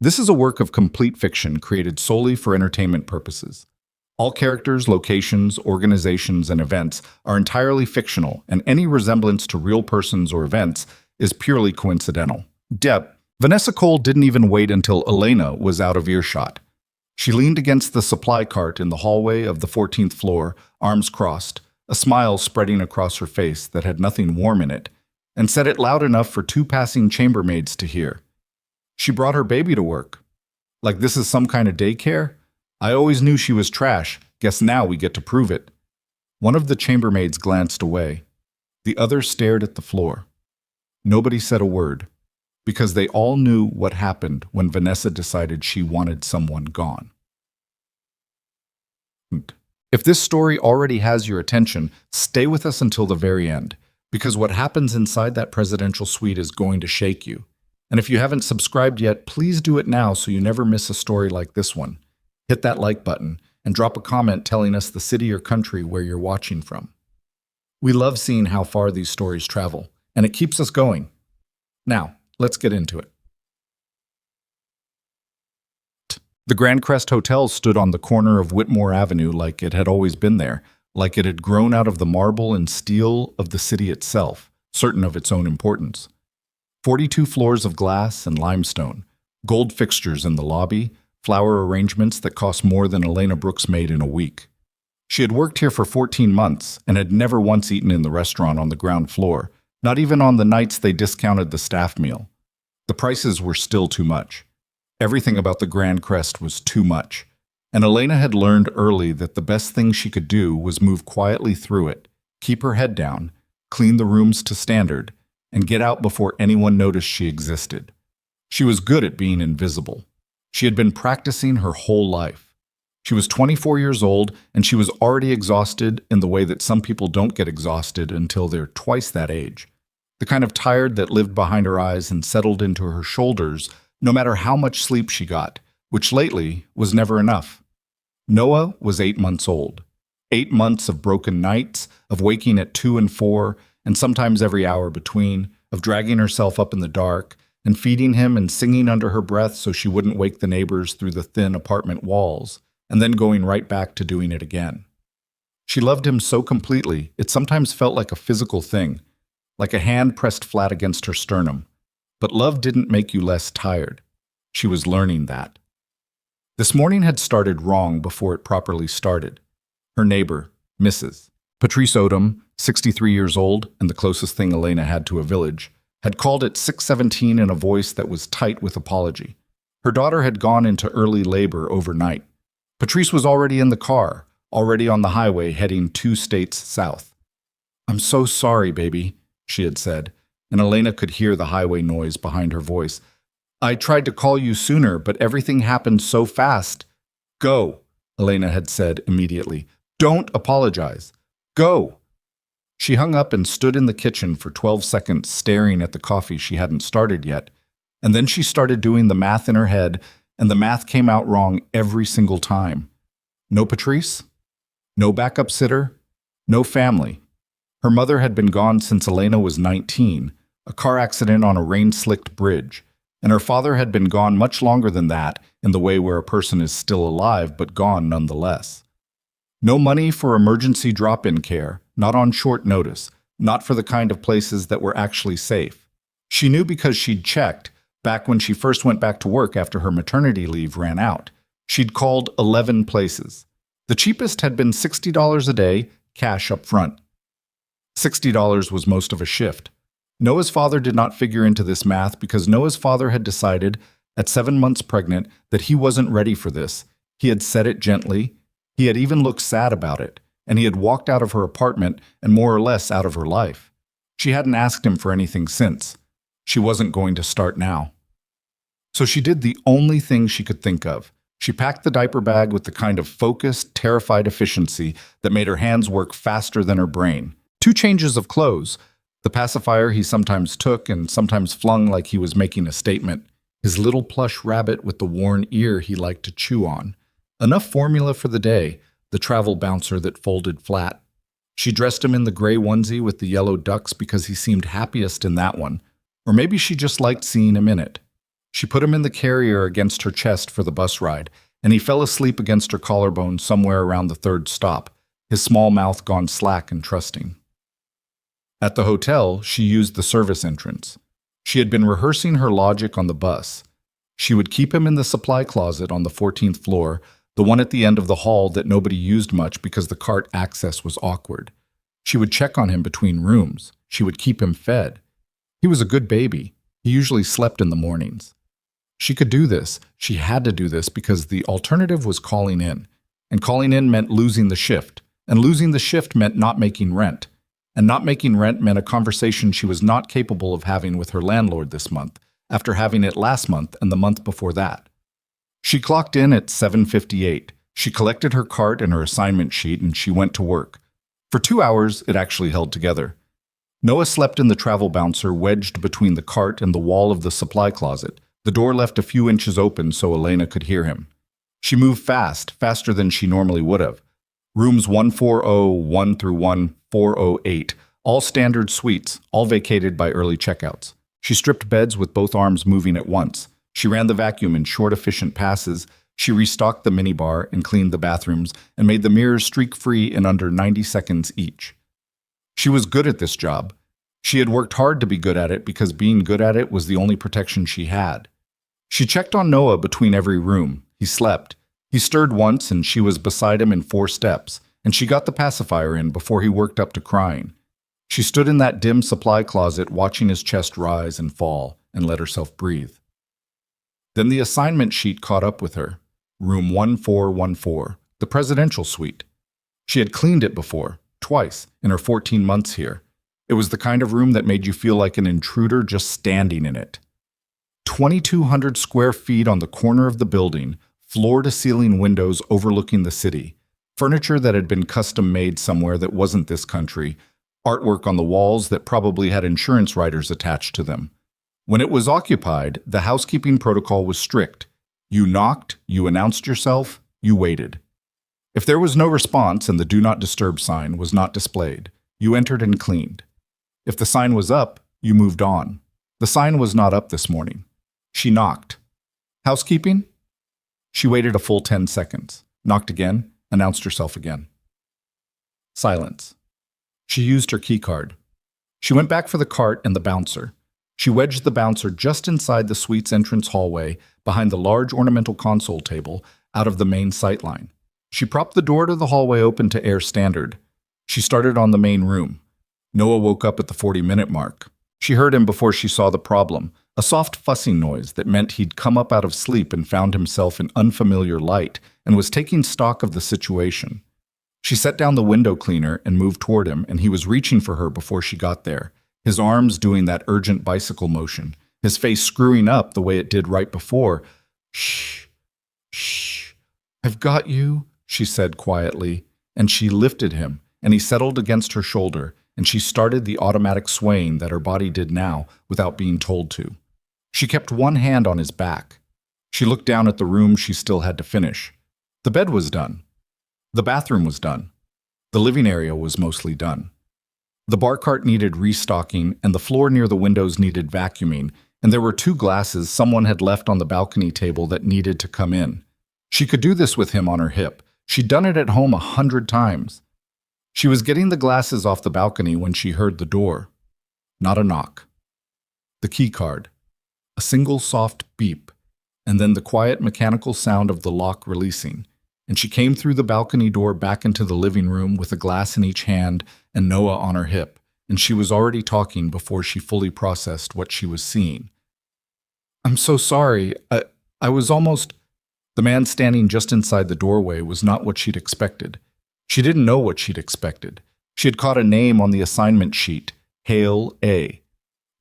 This is a work of complete fiction created solely for entertainment purposes. All characters, locations, organizations, and events are entirely fictional, and any resemblance to real persons or events is purely coincidental. Dep. Vanessa Cole didn't even wait until Elena was out of earshot. She leaned against the supply cart in the hallway of the 14th floor, arms crossed, a smile spreading across her face that had nothing warm in it, and said it loud enough for two passing chambermaids to hear. She brought her baby to work. Like this is some kind of daycare? I always knew she was trash. Guess now we get to prove it. One of the chambermaids glanced away. The other stared at the floor. Nobody said a word, because they all knew what happened when Vanessa decided she wanted someone gone. If this story already has your attention, stay with us until the very end, because what happens inside that presidential suite is going to shake you. And if you haven't subscribed yet, please do it now so you never miss a story like this one. Hit that like button and drop a comment telling us the city or country where you're watching from. We love seeing how far these stories travel, and it keeps us going. Now, let's get into it. The Grand Crest Hotel stood on the corner of Whitmore Avenue like it had always been there, like it had grown out of the marble and steel of the city itself, certain of its own importance. 42 floors of glass and limestone, gold fixtures in the lobby, flower arrangements that cost more than Elena Brooks made in a week. She had worked here for 14 months and had never once eaten in the restaurant on the ground floor, not even on the nights they discounted the staff meal. The prices were still too much. Everything about the Grand Crest was too much, and Elena had learned early that the best thing she could do was move quietly through it, keep her head down, clean the rooms to standard, and get out before anyone noticed she existed. She was good at being invisible. She had been practicing her whole life. She was 24 years old, and she was already exhausted in the way that some people don't get exhausted until they're twice that age. The kind of tired that lived behind her eyes and settled into her shoulders no matter how much sleep she got, which lately was never enough. Noah was 8 months old. 8 months of broken nights, of waking at 2 and 4, and sometimes every hour between, of dragging herself up in the dark, and feeding him and singing under her breath so she wouldn't wake the neighbors through the thin apartment walls, and then going right back to doing it again. She loved him so completely, it sometimes felt like a physical thing, like a hand pressed flat against her sternum. But love didn't make you less tired. She was learning that. This morning had started wrong before it properly started. Her neighbor, Mrs. Patrice Odom, 63 years old and the closest thing Elena had to a village, had called at 6:17 in a voice that was tight with apology. Her daughter had gone into early labor overnight. Patrice was already in the car, already on the highway heading 2 states south. "I'm so sorry, baby," she had said, and Elena could hear the highway noise behind her voice. "I tried to call you sooner, but everything happened so fast." "Go," Elena had said immediately. "Don't apologize. Go." She hung up and stood in the kitchen for 12 seconds staring at the coffee she hadn't started yet, and then she started doing the math in her head, and the math came out wrong every single time. No Patrice, no backup sitter, no family. Her mother had been gone since Elena was 19, a car accident on a rain-slicked bridge, and her father had been gone much longer than that in the way where a person is still alive but gone nonetheless. No money for emergency drop-in care, not on short notice, not for the kind of places that were actually safe. She knew because she'd checked, back when she first went back to work after her maternity leave ran out. She'd called 11 places. The cheapest had been $60 a day, cash up front. $60 was most of a shift. Noah's father did not figure into this math because Noah's father had decided, at 7 months pregnant, that he wasn't ready for this. He had said it gently. He had even looked sad about it, and he had walked out of her apartment and more or less out of her life. She hadn't asked him for anything since. She wasn't going to start now. So she did the only thing she could think of. She packed the diaper bag with the kind of focused, terrified efficiency that made her hands work faster than her brain. 2 changes of clothes, the pacifier he sometimes took and sometimes flung like he was making a statement, his little plush rabbit with the worn ear he liked to chew on. Enough formula for the day, the travel bouncer that folded flat. She dressed him in the gray onesie with the yellow ducks because he seemed happiest in that one, or maybe she just liked seeing him in it. She put him in the carrier against her chest for the bus ride, and he fell asleep against her collarbone somewhere around the third stop, his small mouth gone slack and trusting. At the hotel, she used the service entrance. She had been rehearsing her logic on the bus. She would keep him in the supply closet on the 14th floor, the one at the end of the hall that nobody used much because the cart access was awkward. She would check on him between rooms. She would keep him fed. He was a good baby. He usually slept in the mornings. She could do this. She had to do this because the alternative was calling in. And calling in meant losing the shift. And losing the shift meant not making rent. And not making rent meant a conversation she was not capable of having with her landlord this month, after having it last month and the month before that. She clocked in at 7:58. She collected her cart and her assignment sheet and she went to work. For 2 hours, it actually held together. Noah slept in the travel bouncer wedged between the cart and the wall of the supply closet. The door left a few inches open so Elena could hear him. She moved fast, faster than she normally would have. Rooms 140, through 1408, all standard suites, all vacated by early checkouts. She stripped beds with both arms moving at once. She ran the vacuum in short, efficient passes. She restocked the minibar and cleaned the bathrooms and made the mirrors streak-free in under 90 seconds each. She was good at this job. She had worked hard to be good at it because being good at it was the only protection she had. She checked on Noah between every room. He slept. He stirred once and she was beside him in 4 steps, and she got the pacifier in before he worked up to crying. She stood in that dim supply closet watching his chest rise and fall and let herself breathe. Then the assignment sheet caught up with her. Room 1414, the presidential suite. She had cleaned it before, twice, in her 14 months here. It was the kind of room that made you feel like an intruder just standing in it. 2,200 square feet on the corner of the building, floor-to-ceiling windows overlooking the city, furniture that had been custom-made somewhere that wasn't this country, artwork on the walls that probably had insurance writers attached to them. When it was occupied, the housekeeping protocol was strict. You knocked, you announced yourself, you waited. If there was no response and the Do Not Disturb sign was not displayed, you entered and cleaned. If the sign was up, you moved on. The sign was not up this morning. She knocked. Housekeeping? She waited a full 10 seconds, knocked again, announced herself again. Silence. She used her keycard. She went back for the cart and the bouncer. She wedged the bouncer just inside the suite's entrance hallway, behind the large ornamental console table, out of the main sightline. She propped the door to the hallway open to air standard. She started on the main room. Noah woke up at the 40-minute mark. She heard him before she saw the problem, a soft fussing noise that meant he'd come up out of sleep and found himself in unfamiliar light and was taking stock of the situation. She set down the window cleaner and moved toward him, and he was reaching for her before she got there, his arms doing that urgent bicycle motion, his face screwing up the way it did right before. Shh, shh, I've got you, she said quietly, and she lifted him, and he settled against her shoulder, and she started the automatic swaying that her body did now without being told to. She kept one hand on his back. She looked down at the room she still had to finish. The bed was done. The bathroom was done. The living area was mostly done. The bar cart needed restocking, and the floor near the windows needed vacuuming, and there were 2 glasses someone had left on the balcony table that needed to come in. She could do this with him on her hip. She'd done it at home 100 times. She was getting the glasses off the balcony when she heard the door. Not a knock. The key card. A single soft beep, and then the quiet mechanical sound of the lock releasing, and she came through the balcony door back into the living room with a glass in each hand and Noah on her hip, and she was already talking before she fully processed what she was seeing. I'm so sorry. I was almost... The man standing just inside the doorway was not what she'd expected. She didn't know what she'd expected. She had caught a name on the assignment sheet, Hale A.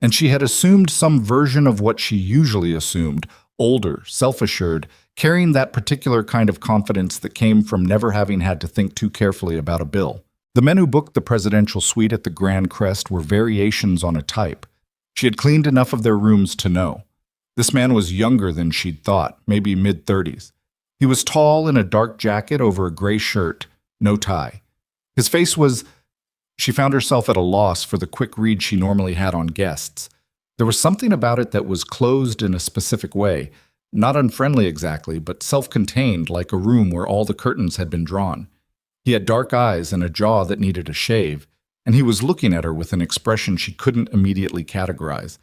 And she had assumed some version of what she usually assumed, older, self-assured, carrying that particular kind of confidence that came from never having had to think too carefully about a bill. The men who booked the presidential suite at the Grand Crest were variations on a type. She had cleaned enough of their rooms to know. This man was younger than she'd thought, maybe mid-30s. He was tall in a dark jacket over a gray shirt, no tie. His face was... She found herself at a loss for the quick read she normally had on guests. There was something about it that was closed in a specific way, not unfriendly exactly, but self-contained, like a room where all the curtains had been drawn. He had dark eyes and a jaw that needed a shave, and he was looking at her with an expression she couldn't immediately categorize.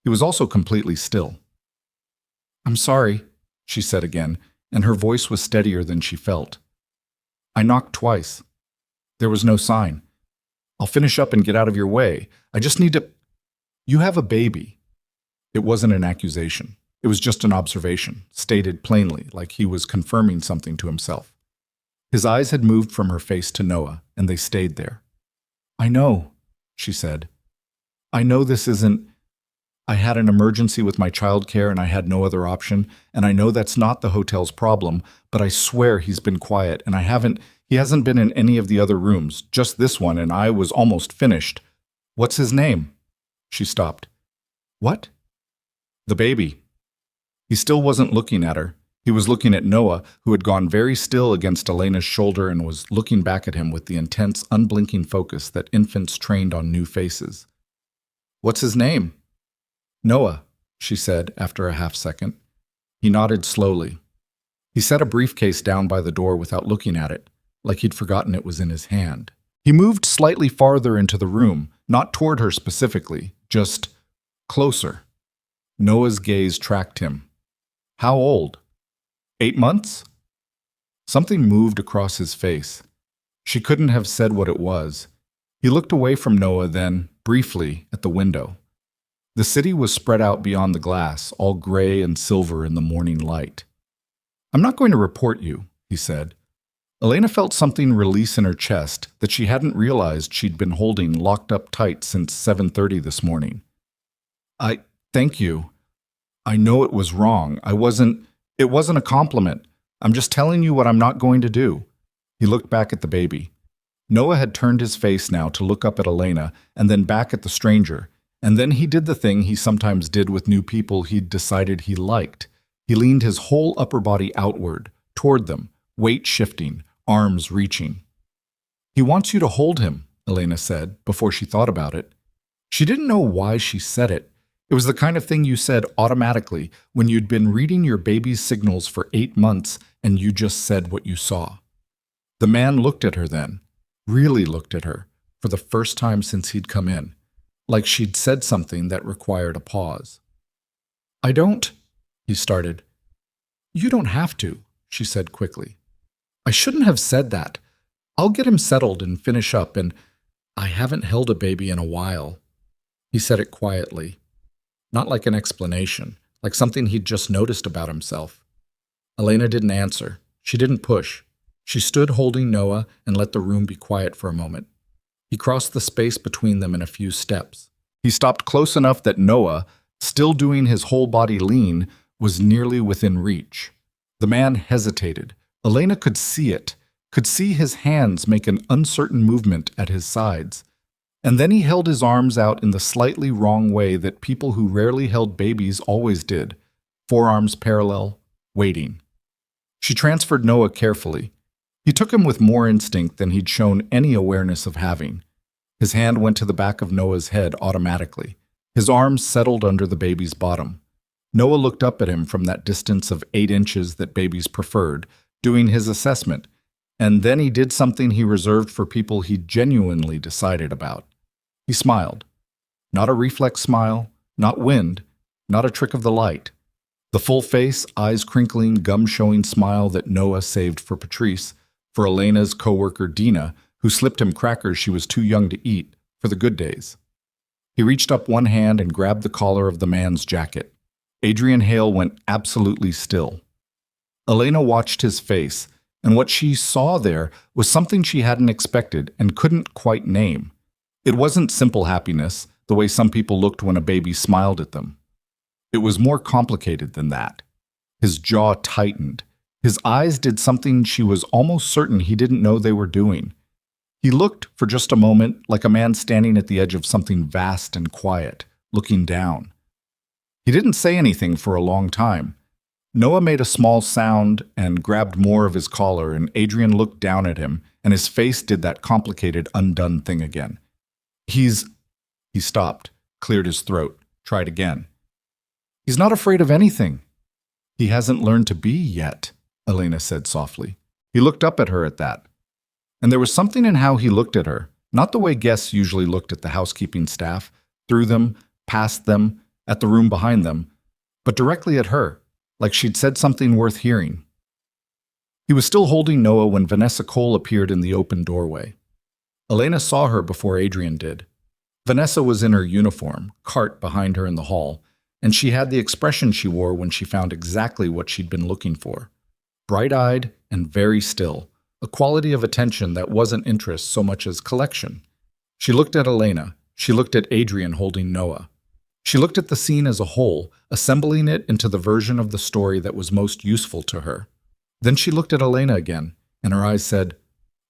He was also completely still. "I'm sorry," she said again, and her voice was steadier than she felt. "I knocked twice. There was no sign. I'll finish up and get out of your way. I just need to—" "You have a baby." It wasn't an accusation. It was just an observation, stated plainly, like he was confirming something to himself. His eyes had moved from her face to Noah, and they stayed there. "I know," she said. "I know this isn't— I had an emergency with my childcare and I had no other option, and I know that's not the hotel's problem, but I swear he's been quiet, and he hasn't been in any of the other rooms, just this one, and I was almost finished. What's his name?" She stopped. "What?" "The baby." He still wasn't looking at her. He was looking at Noah, who had gone very still against Elena's shoulder and was looking back at him with the intense, unblinking focus that infants trained on new faces. "What's his name?" "Noah," she said after a half-second. He nodded slowly. He set a briefcase down by the door without looking at it, like he'd forgotten it was in his hand. He moved slightly farther into the room, not toward her specifically, just closer. Noah's gaze tracked him. "How old? 8 months?" Something moved across his face. She couldn't have said what it was. He looked away from Noah then, briefly, at the window. The city was spread out beyond the glass, all gray and silver in the morning light. "I'm not going to report you," he said. Elena felt something release in her chest that she hadn't realized she'd been holding locked up tight since 7:30 this morning. Thank you. I know it was wrong. It wasn't a compliment. I'm just telling you what I'm not going to do." He looked back at the baby. Noah had turned his face now to look up at Elena and then back at the stranger, and then he did the thing he sometimes did with new people he'd decided he liked. He leaned his whole upper body outward, toward them, weight shifting, arms reaching. "He wants you to hold him," Elena said, before she thought about it. She didn't know why she said it. It was the kind of thing you said automatically when you'd been reading your baby's signals for 8 months and you just said what you saw. The man looked at her then, really looked at her, for the first time since he'd come in, like she'd said something that required a pause. "I don't," he started. "You don't have to," she said quickly. "I shouldn't have said that. I'll get him settled and finish up, and I haven't held a baby in a while." He said it quietly. Not like an explanation, like something he'd just noticed about himself. Elena didn't answer. She didn't push. She stood holding Noah and let the room be quiet for a moment. He crossed the space between them in a few steps. He stopped close enough that Noah, still doing his whole body lean, was nearly within reach. The man hesitated. Elena could see it, could see his hands make an uncertain movement at his sides. And then he held his arms out in the slightly wrong way that people who rarely held babies always did, forearms parallel, waiting. She transferred Noah carefully. He took him with more instinct than he'd shown any awareness of having. His hand went to the back of Noah's head automatically. His arms settled under the baby's bottom. Noah looked up at him from that distance of 8 inches that babies preferred, doing his assessment, and then he did something he reserved for people he'd genuinely decided about. He smiled. Not a reflex smile, not wind, not a trick of the light. The full face, eyes crinkling, gum-showing smile that Noah saved for Patrice, for Elena's coworker Dina, who slipped him crackers she was too young to eat, for the good days. He reached up one hand and grabbed the collar of the man's jacket. Adrian Hale went absolutely still. Elena watched his face, and what she saw there was something she hadn't expected and couldn't quite name. It wasn't simple happiness, the way some people looked when a baby smiled at them. It was more complicated than that. His jaw tightened. His eyes did something she was almost certain he didn't know they were doing. He looked, for just a moment, like a man standing at the edge of something vast and quiet, looking down. He didn't say anything for a long time. Noah made a small sound and grabbed more of his collar, and Adrian looked down at him, and his face did that complicated, undone thing again. He stopped, cleared his throat, Tried again. He's not afraid of anything. He hasn't learned to be yet, Elena said softly. He looked up at her at that. And there was something in how he looked at her, not the way guests usually looked at the housekeeping staff, through them, past them, at the room behind them, but directly at her, like she'd said something worth hearing. He was still holding Noah when Vanessa Cole appeared in the open doorway. Elena saw her before Adrian did. Vanessa was in her uniform, cart behind her in the hall, and she had the expression she wore when she found exactly what she'd been looking for. Bright-eyed and very still, a quality of attention that wasn't interest so much as collection. She looked at Elena. She looked at Adrian holding Noah. She looked at the scene as a whole, assembling it into the version of the story that was most useful to her. Then she looked at Elena again, and her eyes said,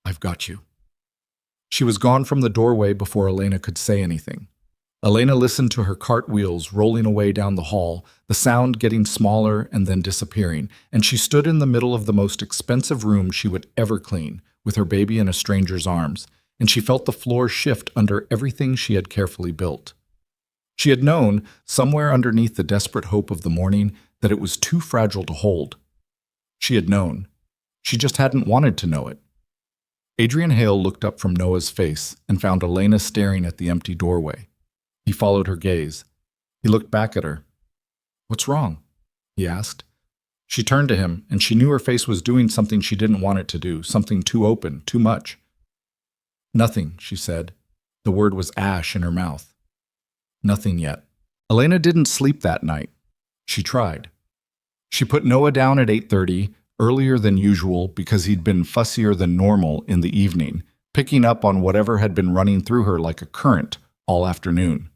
"I've got you." She was gone from the doorway before Elena could say anything. Elena listened to her cartwheels rolling away down the hall, the sound getting smaller and then disappearing, and she stood in the middle of the most expensive room she would ever clean, with her baby in a stranger's arms, and she felt the floor shift under everything she had carefully built. She had known, somewhere underneath the desperate hope of the morning, that it was too fragile to hold. She had known. She just hadn't wanted to know it. Adrian Hale looked up from Noah's face and found Elena staring at the empty doorway. He followed her gaze. He looked back at her. "What's wrong?" he asked. She turned to him, and she knew her face was doing something she didn't want it to do, something too open, too much. "Nothing," she said. The word was ash in her mouth. Nothing yet. Elena didn't sleep that night. She tried. She put Noah down at 8:30, earlier than usual because he'd been fussier than normal in the evening, picking up on whatever had been running through her like a current all afternoon.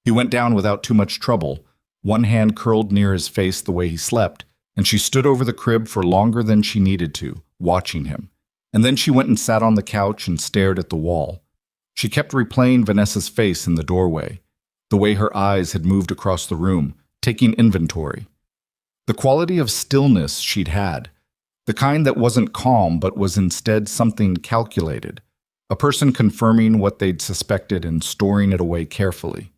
He went down without too much trouble, one hand curled near his face the way he slept, and she stood over the crib for longer than she needed to, watching him. And then she went and sat on the couch and stared at the wall. She kept replaying Vanessa's face in the doorway, the way her eyes had moved across the room, taking inventory. The quality of stillness she'd had, the kind that wasn't calm but was instead something calculated, a person confirming what they'd suspected and storing it away carefully.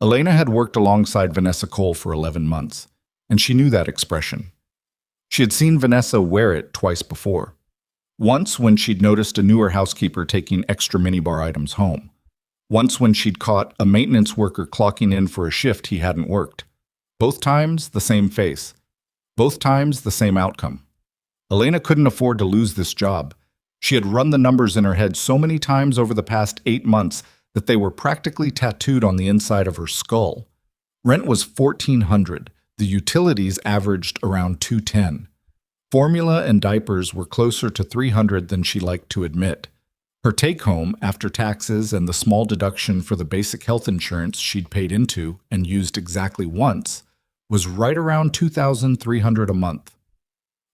Elena had worked alongside Vanessa Cole for 11 months, and she knew that expression. She had seen Vanessa wear it twice before. Once when she'd noticed a newer housekeeper taking extra minibar items home. Once when she'd caught a maintenance worker clocking in for a shift he hadn't worked. Both times, the same face. Both times, the same outcome. Elena couldn't afford to lose this job. She had run the numbers in her head so many times over the past 8 months that they were practically tattooed on the inside of her skull. Rent was $1,400. The utilities averaged around $210. Formula and diapers were closer to $300 than she liked to admit. Her take-home, after taxes and the small deduction for the basic health insurance she'd paid into and used exactly once, was right around $2,300 a month.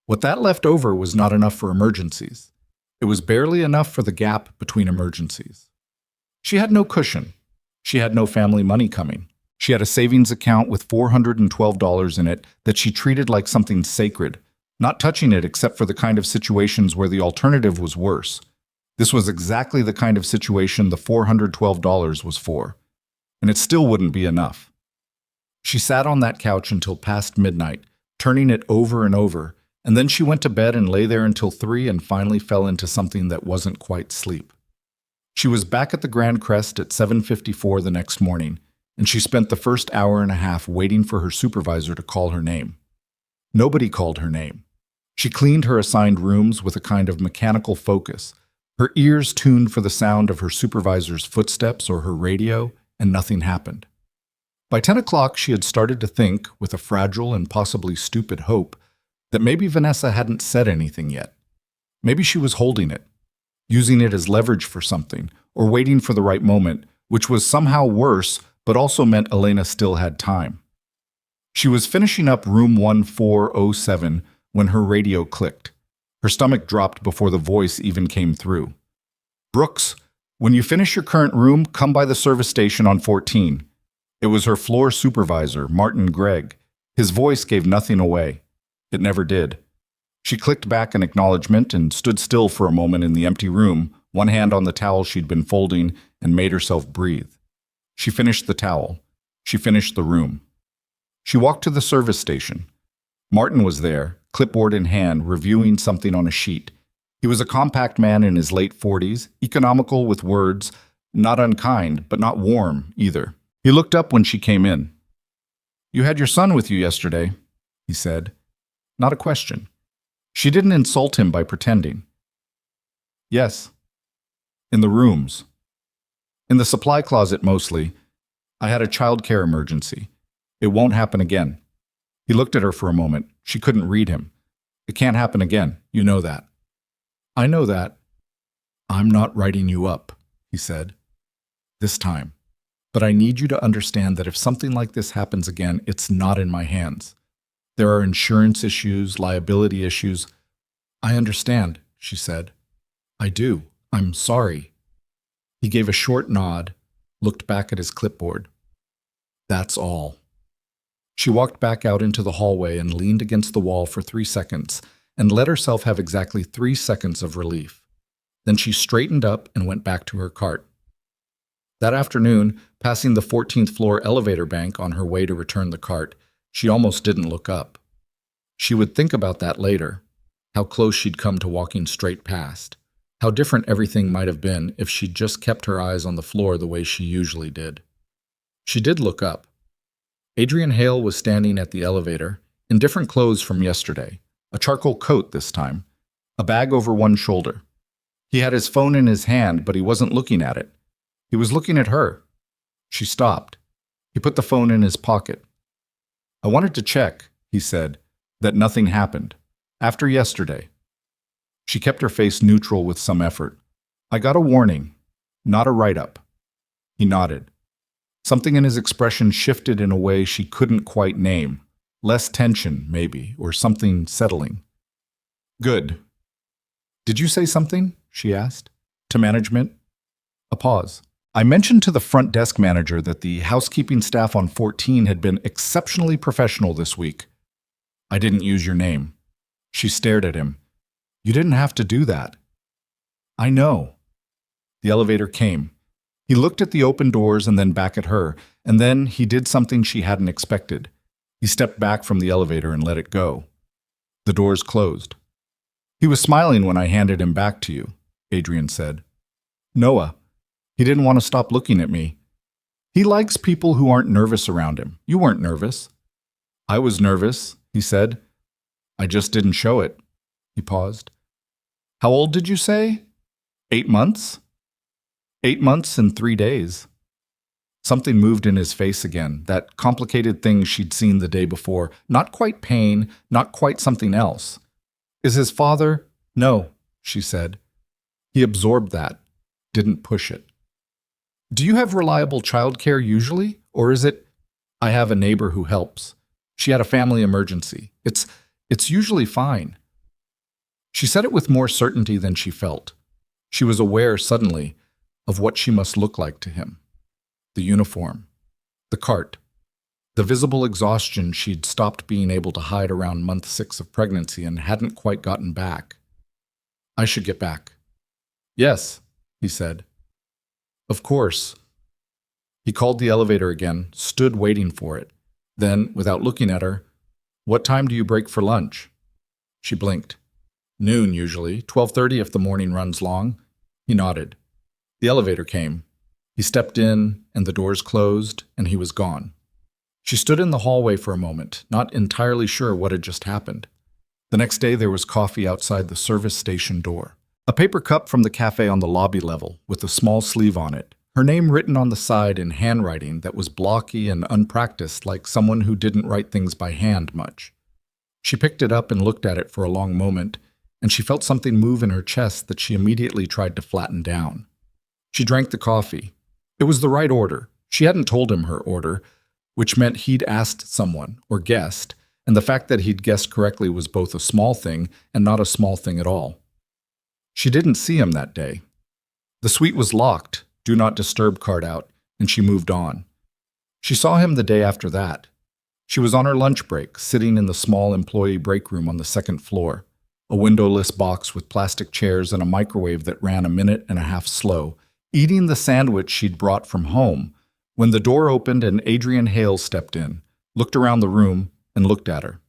What that left over was not enough for emergencies. It was barely enough for the gap between emergencies. She had no cushion. She had no family money coming. She had a savings account with $412 in it that she treated like something sacred, not touching it except for the kind of situations where the alternative was worse. This was exactly the kind of situation the $412 was for, and it still wouldn't be enough. She sat on that couch until past midnight, turning it over and over, and then she went to bed and lay there until 3 and finally fell into something that wasn't quite sleep. She was back at the Grand Crest at 7:54 the next morning, and she spent the first hour and a half waiting for her supervisor to call her name. Nobody called her name. She cleaned her assigned rooms with a kind of mechanical focus, her ears tuned for the sound of her supervisor's footsteps or her radio, and nothing happened. By 10 o'clock, she had started to think, with a fragile and possibly stupid hope, that maybe Vanessa hadn't said anything yet. Maybe she was holding it, using it as leverage for something, or waiting for the right moment, which was somehow worse, but also meant Elena still had time. She was finishing up room 1407 when her radio clicked. Her stomach dropped before the voice even came through. "Brooks, when you finish your current room, come by the service station on 14. It was her floor supervisor, Martin Gregg. His voice gave nothing away. It never did. She clicked back in acknowledgement and stood still for a moment in the empty room, one hand on the towel she'd been folding, and made herself breathe. She finished the towel. She finished the room. She walked to the service station. Martin was there, clipboard in hand, reviewing something on a sheet. He was a compact man in his late 40s, economical with words, not unkind, but not warm either. He looked up when she came in. "You had your son with you yesterday," he said. Not a question. She didn't insult him by pretending. "Yes." "In the rooms." "In the supply closet mostly. I had a childcare emergency. It won't happen again." He looked at her for a moment. She couldn't read him. "It can't happen again. You know that." "I know that." "I'm not writing you up," he said. "This time. But I need you to understand that if something like this happens again, it's not in my hands. There are insurance issues, liability issues." "I understand," she said. "I do. I'm sorry." He gave a short nod, looked back at his clipboard. "That's all." She walked back out into the hallway and leaned against the wall for 3 seconds and let herself have exactly 3 seconds of relief. Then she straightened up and went back to her cart. That afternoon, passing the 14th floor elevator bank on her way to return the cart, she almost didn't look up. She would think about that later, how close she'd come to walking straight past, how different everything might have been if she'd just kept her eyes on the floor the way she usually did. She did look up. Adrian Hale was standing at the elevator, in different clothes from yesterday, a charcoal coat this time, a bag over one shoulder. He had his phone in his hand, but he wasn't looking at it. He was looking at her. She stopped. He put the phone in his pocket. "I wanted to check," he said, "that nothing happened. After yesterday." She kept her face neutral with some effort. "I got a warning, not a write-up." He nodded. Something in his expression shifted in a way she couldn't quite name. Less tension, maybe, or something settling. "Good." "Did you say something?" she asked. "To management?" A pause. "I mentioned to the front desk manager that the housekeeping staff on 14 had been exceptionally professional this week." "I didn't use your name." She stared at him. "You didn't have to do that." "I know." The elevator came. He looked at the open doors and then back at her, and then he did something she hadn't expected. He stepped back from the elevator and let it go. The doors closed. "He was smiling when I handed him back to you," Adrian said. "Noah. He didn't want to stop looking at me. He likes people who aren't nervous around him. You weren't nervous." "I was nervous," he said. "I just didn't show it." He paused. "How old did you say?" 8 months?" 8 months and 3 days. Something moved in his face again, that complicated thing she'd seen the day before. Not quite pain, not quite something else. "Is his father?" "No," she said. He absorbed that, didn't push it. "Do you have reliable childcare usually? Or is it, 'I have a neighbor who helps. She had a family emergency. It's usually fine.'" She said it with more certainty than she felt. She was aware suddenly of what she must look like to him. The uniform, the cart, the visible exhaustion she'd stopped being able to hide around month 6 of pregnancy and hadn't quite gotten back. "I should get back." "Yes," he said. "Of course." He called the elevator again, stood waiting for it. Then, without looking at her, "What time do you break for lunch?" She blinked. "Noon, usually. 12:30 if the morning runs long." He nodded. The elevator came. He stepped in, and the doors closed, and he was gone. She stood in the hallway for a moment, not entirely sure what had just happened. The next day there was coffee outside the service station door. A paper cup from the cafe on the lobby level, with a small sleeve on it, her name written on the side in handwriting that was blocky and unpracticed, like someone who didn't write things by hand much. She picked it up and looked at it for a long moment, and she felt something move in her chest that she immediately tried to flatten down. She drank the coffee. It was the right order. She hadn't told him her order, which meant he'd asked someone, or guessed, and the fact that he'd guessed correctly was both a small thing and not a small thing at all. She didn't see him that day. The suite was locked, do not disturb card out, and she moved on. She saw him the day after that. She was on her lunch break, sitting in the small employee break room on the 2nd floor, a windowless box with plastic chairs and a microwave that ran a minute and a half slow, eating the sandwich she'd brought from home, when the door opened and Adrian Hale stepped in, looked around the room, and looked at her.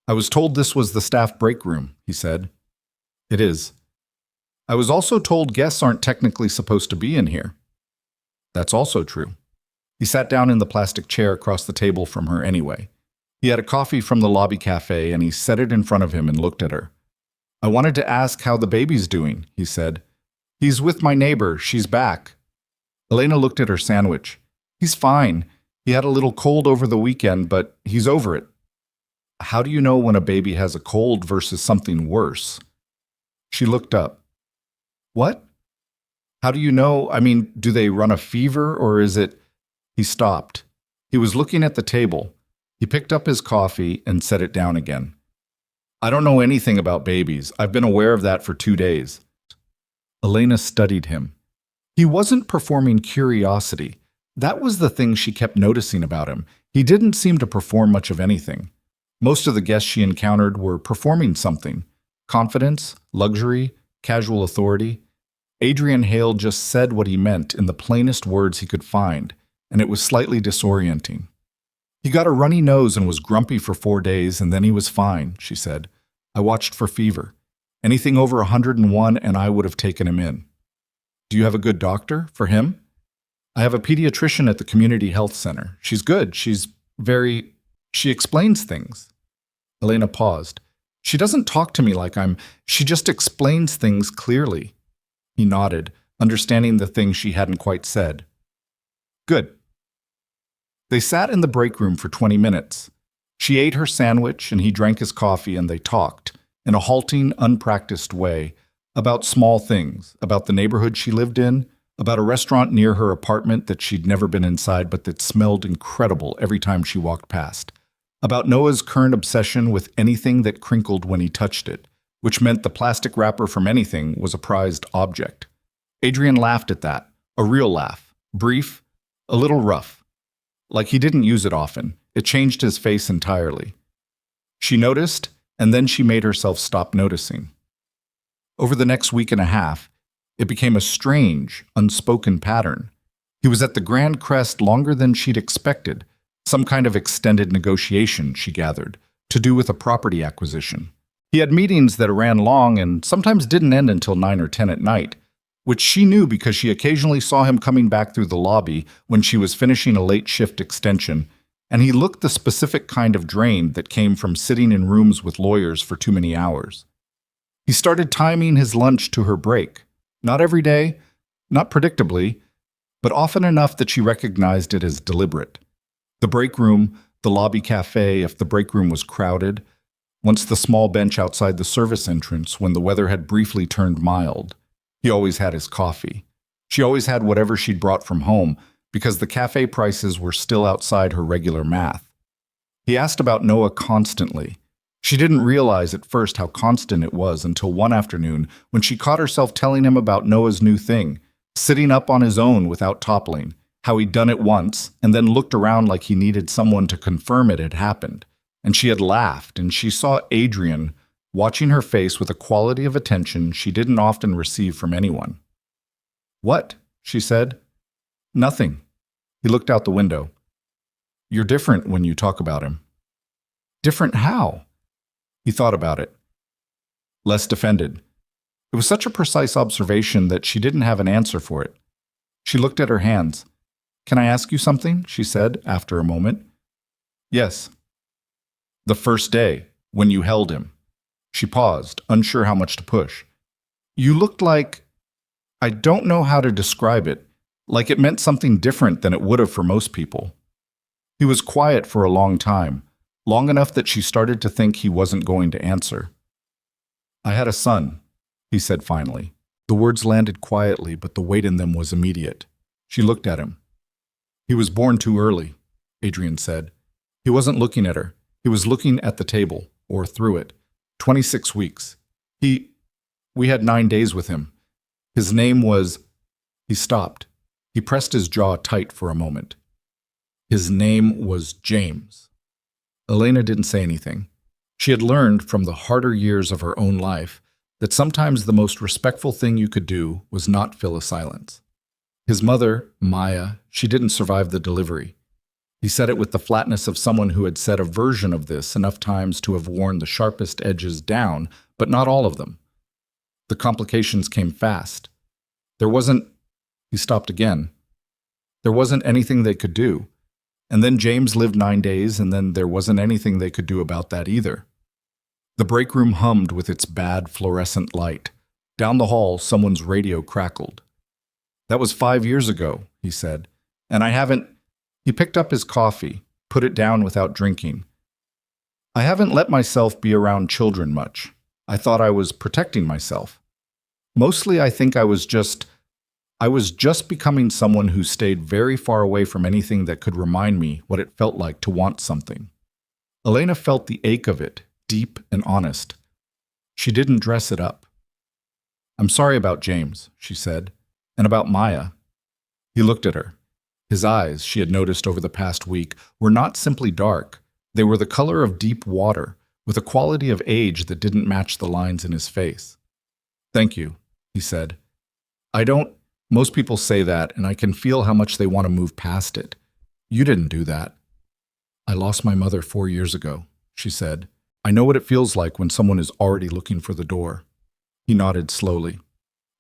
"I was told this was the staff break room," he said. "It is. I was also told guests aren't technically supposed to be in here." "That's also true." He sat down in the plastic chair across the table from her anyway. He had a coffee from the lobby cafe and he set it in front of him and looked at her. "I wanted to ask how the baby's doing," he said. "He's with my neighbor. She's back." Elena looked at her sandwich. "He's fine. He had a little cold over the weekend, but he's over it." "How do you know when a baby has a cold versus something worse?" She looked up. "What? How do you know? I mean, do they run a fever or is it—" He stopped. He was looking at the table. He picked up his coffee and set it down again. "I don't know anything about babies. I've been aware of that for 2 days." Elena studied him. He wasn't performing curiosity. That was the thing she kept noticing about him. He didn't seem to perform much of anything. Most of the guests she encountered were performing something. Confidence, luxury, casual authority. Adrian Hale just said what he meant in the plainest words he could find, and it was slightly disorienting. "He got a runny nose and was grumpy for 4 days, and then he was fine," she said. "I watched for fever. Anything over 101 and I would have taken him in." "Do you have a good doctor for him?" "I have a pediatrician at the community health center. She's good. She explains things." Elena paused. "She doesn't talk to me like she just explains things clearly." He nodded, understanding the thing she hadn't quite said. "Good." They sat in the break room for 20 minutes. She ate her sandwich and he drank his coffee and they talked, in a halting, unpracticed way, about small things, about the neighborhood she lived in, about a restaurant near her apartment that she'd never been inside but that smelled incredible every time she walked past, about Noah's current obsession with anything that crinkled when he touched it, which meant the plastic wrapper from anything was a prized object. Adrian laughed at that, a real laugh, brief, a little rough. Like he didn't use it often. It changed his face entirely. She noticed, and then she made herself stop noticing. Over the next week and a half, it became a strange, unspoken pattern. He was at the Grand Crest longer than she'd expected, some kind of extended negotiation, she gathered, to do with a property acquisition. He had meetings that ran long and sometimes didn't end until 9 or 10 at night, which she knew because she occasionally saw him coming back through the lobby when she was finishing a late shift extension, and he looked the specific kind of drained that came from sitting in rooms with lawyers for too many hours. He started timing his lunch to her break, not every day, not predictably, but often enough that she recognized it as deliberate. The break room, the lobby cafe if the break room was crowded, once the small bench outside the service entrance when the weather had briefly turned mild. He always had his coffee. She always had whatever she'd brought from home, because the cafe prices were still outside her regular math. He asked about Noah constantly. She didn't realize at first how constant it was until one afternoon when she caught herself telling him about Noah's new thing, sitting up on his own without toppling, how he'd done it once and then looked around like he needed someone to confirm it had happened. And she had laughed, and she saw Adrian watching her face with a quality of attention she didn't often receive from anyone. "What?" she said. "Nothing." He looked out the window. "You're different when you talk about him." "Different how?" He thought about it. Less defended. It was such a precise observation that she didn't have an answer for it. She looked at her hands. "Can I ask you something?" she said after a moment. "Yes." "The first day, when you held him." She paused, unsure how much to push. "You looked like— I don't know how to describe it, like it meant something different than it would have for most people." He was quiet for a long time, long enough that she started to think he wasn't going to answer. "I had a son," he said finally. The words landed quietly, but the weight in them was immediate. She looked at him. "He was born too early," Adrian said. He wasn't looking at her. He was looking at the table, or through it. 26 weeks. We had 9 days with him. His name was— He stopped. He pressed his jaw tight for a moment. His name was James. Elena didn't say anything. She had learned from the harder years of her own life that sometimes the most respectful thing you could do was not fill a silence. His mother, Maya, she didn't survive the delivery. He said it with the flatness of someone who had said a version of this enough times to have worn the sharpest edges down, but not all of them. The complications came fast. There wasn't— He stopped again. There wasn't anything they could do. And then James lived 9 days, and then there wasn't anything they could do about that either. The break room hummed with its bad fluorescent light. Down the hall, someone's radio crackled. "That was 5 years ago," he said, "and I haven't—" He picked up his coffee, put it down without drinking. "I haven't let myself be around children much. I thought I was protecting myself. Mostly I think I was just becoming someone who stayed very far away from anything that could remind me what it felt like to want something." Elena felt the ache of it, deep and honest. She didn't dress it up. "I'm sorry about James," she said, "and about Maya." He looked at her. His eyes, she had noticed over the past week, were not simply dark. They were the color of deep water, with a quality of age that didn't match the lines in his face. "Thank you," he said. Most people say that, and I can feel how much they want to move past it. You didn't do that." "I lost my mother 4 years ago," she said. "I know what it feels like when someone is already looking for the door." He nodded slowly.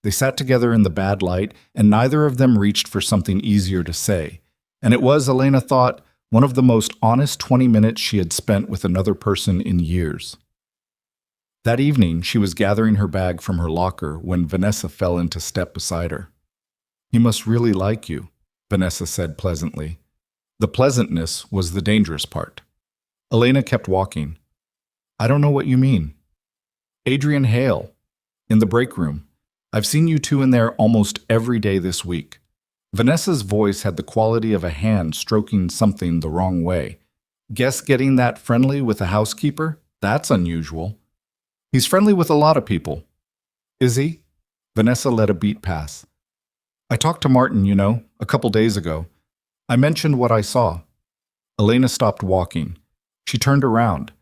They sat together in the bad light, and neither of them reached for something easier to say. And it was, Elena thought, one of the most honest 20 minutes she had spent with another person in years. That evening, she was gathering her bag from her locker when Vanessa fell into step beside her. "He must really like you," Vanessa said pleasantly. The pleasantness was the dangerous part. Elena kept walking. "I don't know what you mean." "Adrian Hale, in the break room. I've seen you two in there almost every day this week." Vanessa's voice had the quality of a hand stroking something the wrong way. "Guess getting that friendly with a housekeeper? That's unusual." "He's friendly with a lot of people." "Is he?" Vanessa let a beat pass. "I talked to Martin, a couple days ago. I mentioned what I saw." Elena stopped walking. She turned around.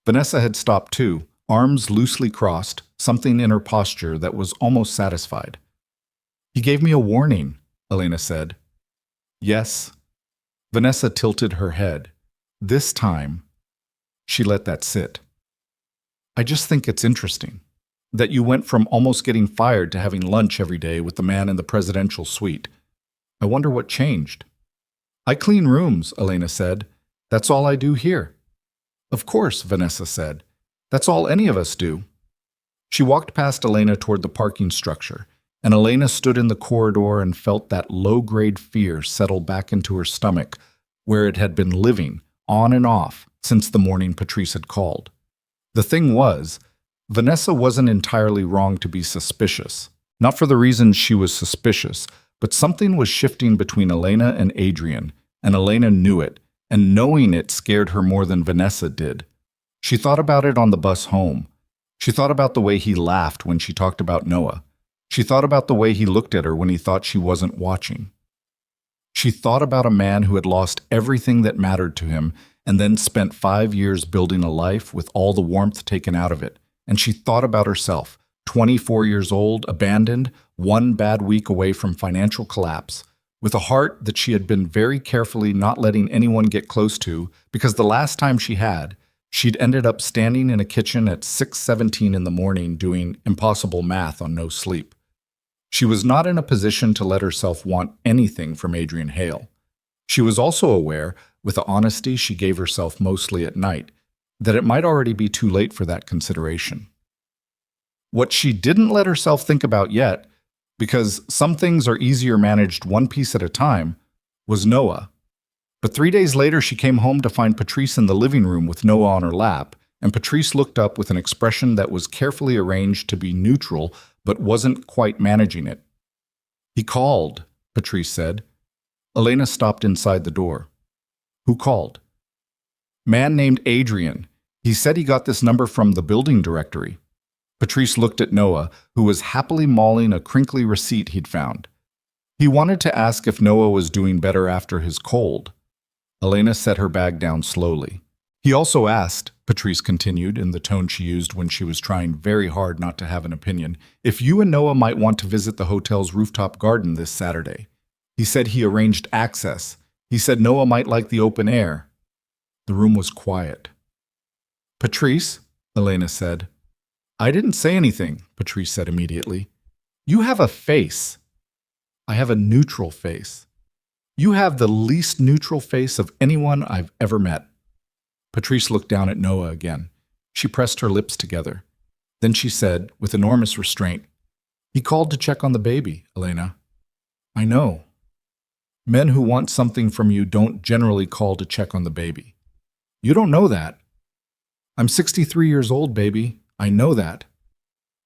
Vanessa had stopped too, arms loosely crossed, something in her posture that was almost satisfied. "He gave me a warning," Elena said. "Yes." Vanessa tilted her head. This time, she let that sit. "I just think it's interesting that you went from almost getting fired to having lunch every day with the man in the presidential suite. I wonder what changed." "I clean rooms," Elena said. "That's all I do here." "Of course," Vanessa said. "That's all any of us do." She walked past Elena toward the parking structure, and Elena stood in the corridor and felt that low-grade fear settle back into her stomach, where it had been living, on and off, since the morning Patrice had called. The thing was, Vanessa wasn't entirely wrong to be suspicious. Not for the reasons she was suspicious, but something was shifting between Elena and Adrian, and Elena knew it, and knowing it scared her more than Vanessa did. She thought about it on the bus home. She thought about the way he laughed when she talked about Noah. She thought about the way he looked at her when he thought she wasn't watching. She thought about a man who had lost everything that mattered to him and then spent 5 years building a life with all the warmth taken out of it. And she thought about herself, 24 years old, abandoned, 1 bad week away from financial collapse, with a heart that she had been very carefully not letting anyone get close to because the last time she had, she'd ended up standing in a kitchen at 6:17 in the morning doing impossible math on no sleep. She was not in a position to let herself want anything from Adrian Hale. She was also aware, with the honesty she gave herself mostly at night, that it might already be too late for that consideration. What she didn't let herself think about yet, because some things are easier managed one piece at a time, was Noah. But 3 days later she came home to find Patrice in the living room with Noah on her lap, and Patrice looked up with an expression that was carefully arranged to be neutral but wasn't quite managing it. "He called," Patrice said. Elena stopped inside the door. "Who called?" "Man named Adrian. He said he got this number from the building directory." Patrice looked at Noah, who was happily mauling a crinkly receipt he'd found. "He wanted to ask if Noah was doing better after his cold." Elena set her bag down slowly. "He also asked," Patrice continued in the tone she used when she was trying very hard not to have an opinion, "if you and Noah might want to visit the hotel's rooftop garden this Saturday. He said he arranged access. He said Noah might like the open air. The room was quiet. Patrice, Elena said. I didn't say anything, Patrice said immediately. You have a face. I have a neutral face. You have the least neutral face of anyone I've ever met. Patrice looked down at Noah again. She pressed her lips together. Then she said, with enormous restraint, He called to check on the baby, Elena. I know. Men who want something from you don't generally call to check on the baby. You don't know that. I'm 63 years old, baby. I know that.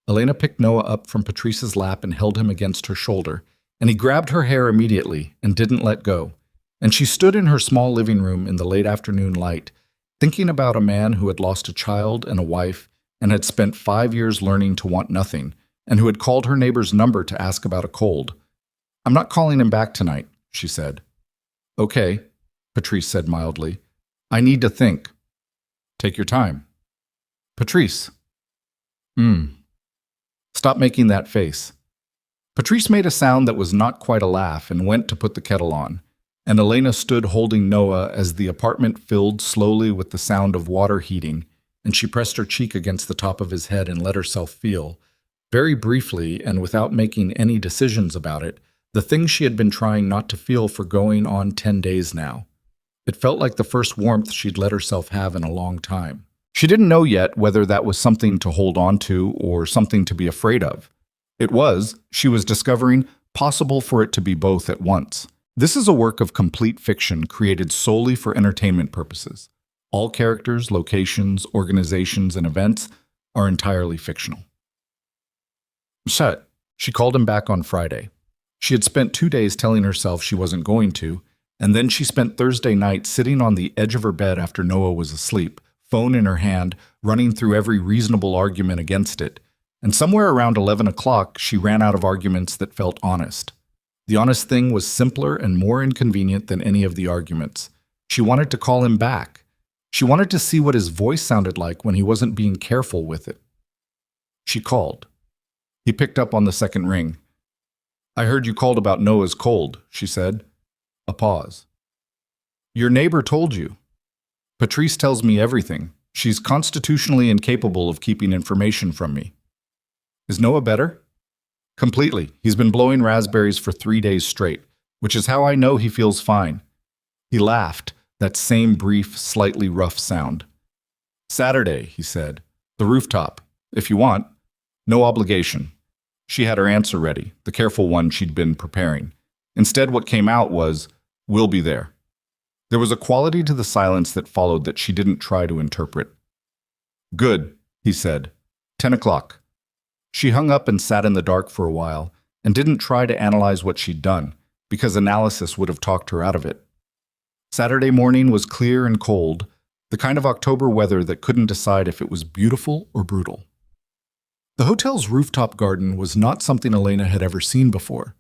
Elena picked Noah up from Patrice's lap and held him against her shoulder, and he grabbed her hair immediately and didn't let go. And she stood in her small living room in the late afternoon light, thinking about a man who had lost a child and a wife and had spent 5 years learning to want nothing, and who had called her neighbor's number to ask about a cold. I'm not calling him back tonight, she said. Okay, Patrice said mildly. I need to think. Take your time. Patrice. Stop making that face. Patrice made a sound that was not quite a laugh and went to put the kettle on, and Elena stood holding Noah as the apartment filled slowly with the sound of water heating, and she pressed her cheek against the top of his head and let herself feel, very briefly and without making any decisions about it, the thing she had been trying not to feel for going on 10 days now. It felt like the first warmth she'd let herself have in a long time. She didn't know yet whether that was something to hold on to or something to be afraid of. It was, she was discovering, possible for it to be both at once. This is a work of complete fiction created solely for entertainment purposes. All characters, locations, organizations, and events are entirely fictional. Shut. She called him back on Friday. She had spent 2 days telling herself she wasn't going to, and then she spent Thursday night sitting on the edge of her bed after Noah was asleep, phone in her hand, running through every reasonable argument against it. And somewhere around 11 o'clock, she ran out of arguments that felt honest. The honest thing was simpler and more inconvenient than any of the arguments. She wanted to call him back. She wanted to see what his voice sounded like when he wasn't being careful with it. She called. He picked up on the second ring. I heard you called about Noah's cold, she said. A pause. Your neighbor told you. Patrice tells me everything. She's constitutionally incapable of keeping information from me. Is Noah better? Completely. He's been blowing raspberries for 3 days straight, which is how I know he feels fine. He laughed, that same brief, slightly rough sound. Saturday, he said. The rooftop. If you want. No obligation. She had her answer ready, the careful one she'd been preparing. Instead, what came out was, we'll be there. There was a quality to the silence that followed that she didn't try to interpret. Good, he said. 10 o'clock. She hung up and sat in the dark for a while, and didn't try to analyze what she'd done, because analysis would have talked her out of it. Saturday morning was clear and cold, the kind of October weather that couldn't decide if it was beautiful or brutal. The hotel's rooftop garden was not something Elena had ever seen before.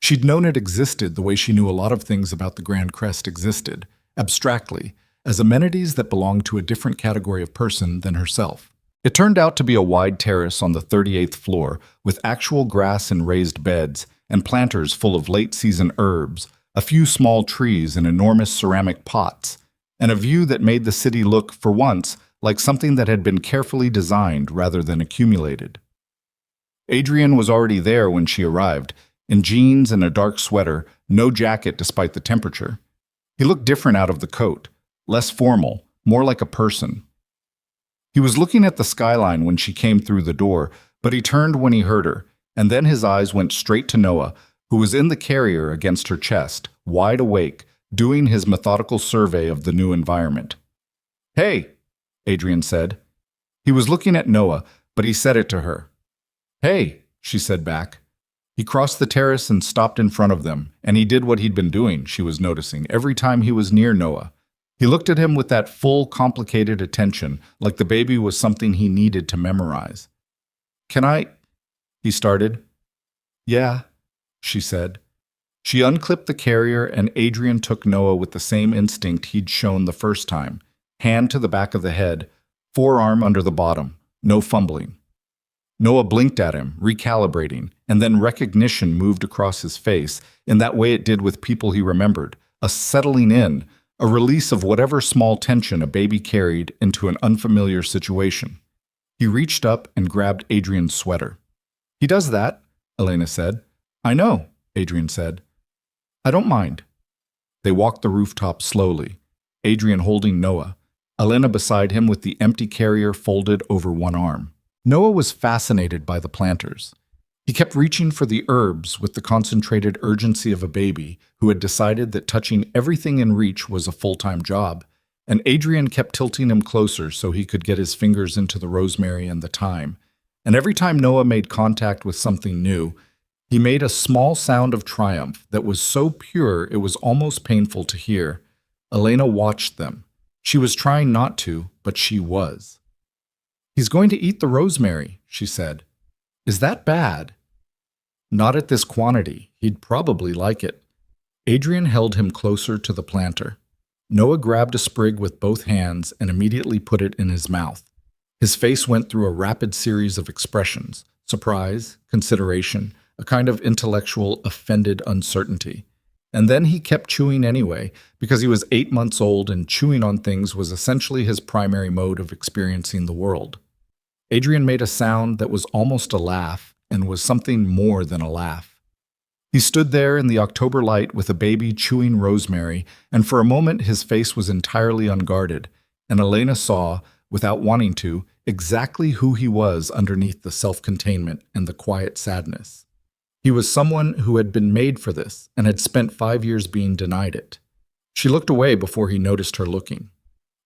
She'd known it existed the way she knew a lot of things about the Grand Crest existed, abstractly, as amenities that belonged to a different category of person than herself. It turned out to be a wide terrace on the 38th floor with actual grass and raised beds and planters full of late-season herbs, a few small trees in enormous ceramic pots, and a view that made the city look, for once, like something that had been carefully designed rather than accumulated. Adrian was already there when she arrived, in jeans and a dark sweater, no jacket despite the temperature. He looked different out of the coat, less formal, more like a person. He was looking at the skyline when she came through the door, but he turned when he heard her, and then his eyes went straight to Noah, who was in the carrier against her chest, wide awake, doing his methodical survey of the new environment. Hey, Adrian said. He was looking at Noah, but he said it to her. Hey, she said back. He crossed the terrace and stopped in front of them, and he did what he'd been doing, she was noticing, every time he was near Noah. He looked at him with that full, complicated attention, like the baby was something he needed to memorize. Can I? He started. Yeah, she said. She unclipped the carrier, and Adrian took Noah with the same instinct he'd shown the first time, hand to the back of the head, forearm under the bottom, no fumbling. Noah blinked at him, recalibrating, and then recognition moved across his face in that way it did with people he remembered, a settling in, a release of whatever small tension a baby carried into an unfamiliar situation. He reached up and grabbed Adrian's sweater. "He does that," Elena said. "I know," Adrian said. "I don't mind." They walked the rooftop slowly, Adrian holding Noah, Elena beside him with the empty carrier folded over one arm. Noah was fascinated by the planters. He kept reaching for the herbs with the concentrated urgency of a baby who had decided that touching everything in reach was a full-time job, and Adrian kept tilting him closer so he could get his fingers into the rosemary and the thyme. And every time Noah made contact with something new, he made a small sound of triumph that was so pure it was almost painful to hear. Elena watched them. She was trying not to, but she was. "He's going to eat the rosemary," she said. "Is that bad?" "Not at this quantity. He'd probably like it." Adrian held him closer to the planter. Noah grabbed a sprig with both hands and immediately put it in his mouth. His face went through a rapid series of expressions: surprise, consideration, a kind of intellectual, offended uncertainty. And then he kept chewing anyway, because he was 8 months old and chewing on things was essentially his primary mode of experiencing the world. Adrian made a sound that was almost a laugh and was something more than a laugh. He stood there in the October light with a baby chewing rosemary, and for a moment his face was entirely unguarded, and Elena saw, without wanting to, exactly who he was underneath the self-containment and the quiet sadness. He was someone who had been made for this and had spent 5 years being denied it. She looked away before he noticed her looking.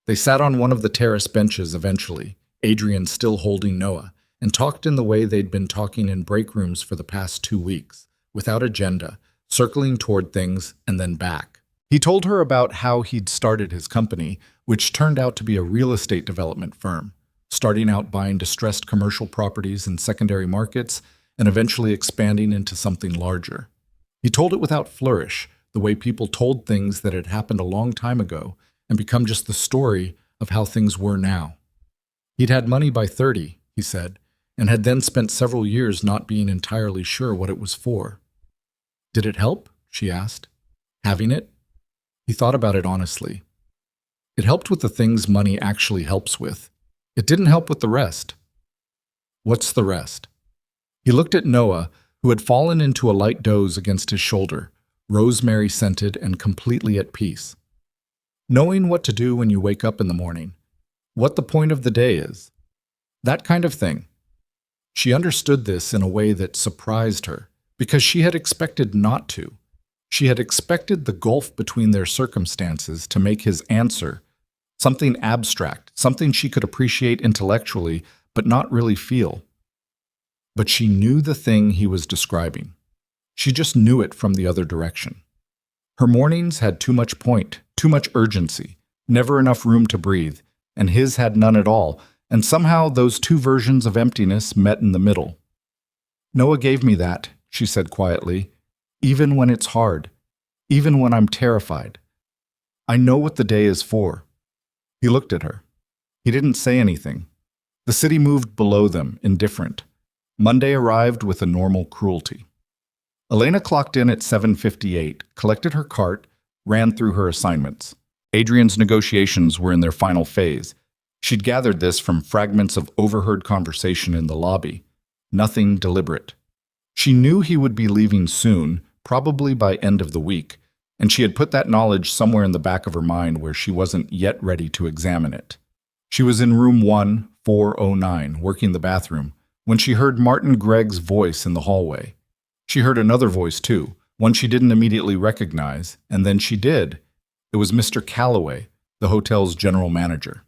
They sat on one of the terrace benches eventually, Adrian still holding Noah, and talked in the way they'd been talking in break rooms for the past 2 weeks, without agenda, circling toward things and then back. He told her about how he'd started his company, which turned out to be a real estate development firm, starting out buying distressed commercial properties in secondary markets and eventually expanding into something larger. He told it without flourish, the way people told things that had happened a long time ago and become just the story of how things were now. He'd had money by 30, he said, and had then spent several years not being entirely sure what it was for. "Did it help?" she asked. "Having it?" He thought about it honestly. It helped with the things money actually helps with. It didn't help with the rest. "What's the rest?" He looked at Noah, who had fallen into a light doze against his shoulder, rosemary-scented and completely at peace. "Knowing what to do when you wake up in the morning, what the point of the day is, that kind of thing." She understood this in a way that surprised her, because she had expected not to. She had expected the gulf between their circumstances to make his answer something abstract, something she could appreciate intellectually but not really feel. But she knew the thing he was describing. She just knew it from the other direction. Her mornings had too much point, too much urgency, never enough room to breathe, and his had none at all, and somehow those two versions of emptiness met in the middle. "Noah gave me that," she said quietly, "even when it's hard, even when I'm terrified. I know what the day is for." He looked at her. He didn't say anything. The city moved below them, indifferent. Monday arrived with a normal cruelty. Elena clocked in at 7:58, collected her cart, ran through her assignments. Adrian's negotiations were in their final phase. She'd gathered this from fragments of overheard conversation in the lobby. Nothing deliberate. She knew he would be leaving soon, probably by end of the week, and she had put that knowledge somewhere in the back of her mind where she wasn't yet ready to examine it. She was in room 1409, working the bathroom, when she heard Martin Gregg's voice in the hallway. She heard another voice too, one she didn't immediately recognize, and then she did. It was Mr. Calloway, the hotel's general manager.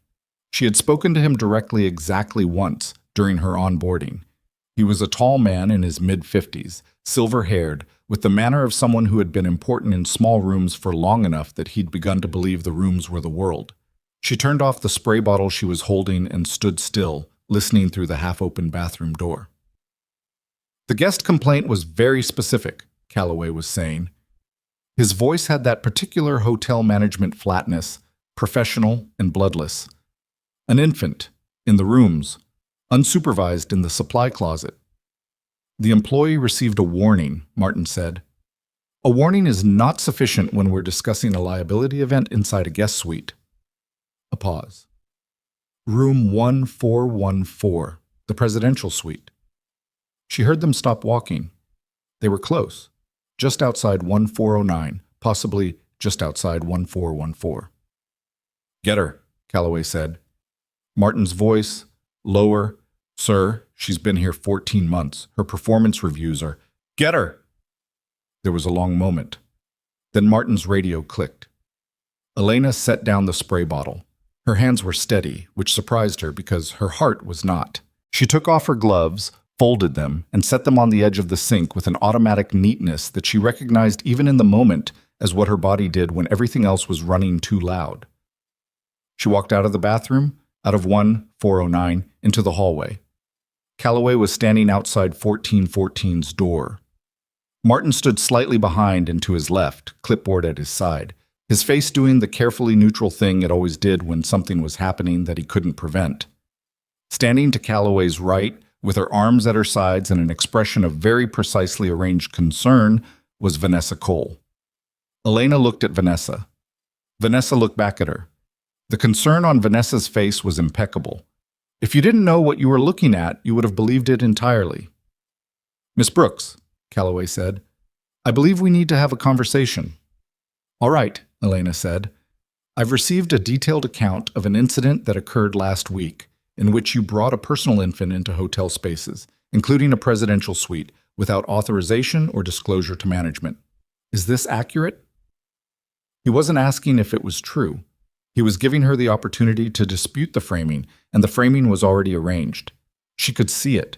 She had spoken to him directly exactly once during her onboarding. He was a tall man in his mid-50s, silver-haired, with the manner of someone who had been important in small rooms for long enough that he'd begun to believe the rooms were the world. She turned off the spray bottle she was holding and stood still, listening through the half-open bathroom door. "The guest complaint was very specific," Calloway was saying. His voice had that particular hotel management flatness, professional and bloodless. "An infant, in the rooms, unsupervised in the supply closet. The employee received a warning, Martin said. A warning is not sufficient when we're discussing a liability event inside a guest suite. A pause. Room 1414, the presidential suite. She heard them stop walking. They were close, just outside 1409, possibly just outside 1414. Get her, Calloway said. Martin's voice, lower. Sir, she's been here 14 months. Her performance reviews are, get her! There was a long moment. Then Martin's radio clicked. Elena set down the spray bottle. Her hands were steady, which surprised her because her heart was not. She took off her gloves, folded them, and set them on the edge of the sink with an automatic neatness that she recognized even in the moment as what her body did when everything else was running too loud. She walked out of the bathroom, out of 1409, into the hallway. Calloway was standing outside 1414's door. Martin stood slightly behind and to his left, clipboard at his side, his face doing the carefully neutral thing it always did when something was happening that he couldn't prevent. Standing to Calloway's right, with her arms at her sides and an expression of very precisely arranged concern, was Vanessa Cole. Elena looked at Vanessa. Vanessa looked back at her. The concern on Vanessa's face was impeccable. If you didn't know what you were looking at, you would have believed it entirely. Miss Brooks, Calloway said, I believe we need to have a conversation. All right, Elena said. I've received a detailed account of an incident that occurred last week in which you brought a personal infant into hotel spaces, including a presidential suite, without authorization or disclosure to management. Is this accurate? He wasn't asking if it was true. He was giving her the opportunity to dispute the framing, and the framing was already arranged. She could see it.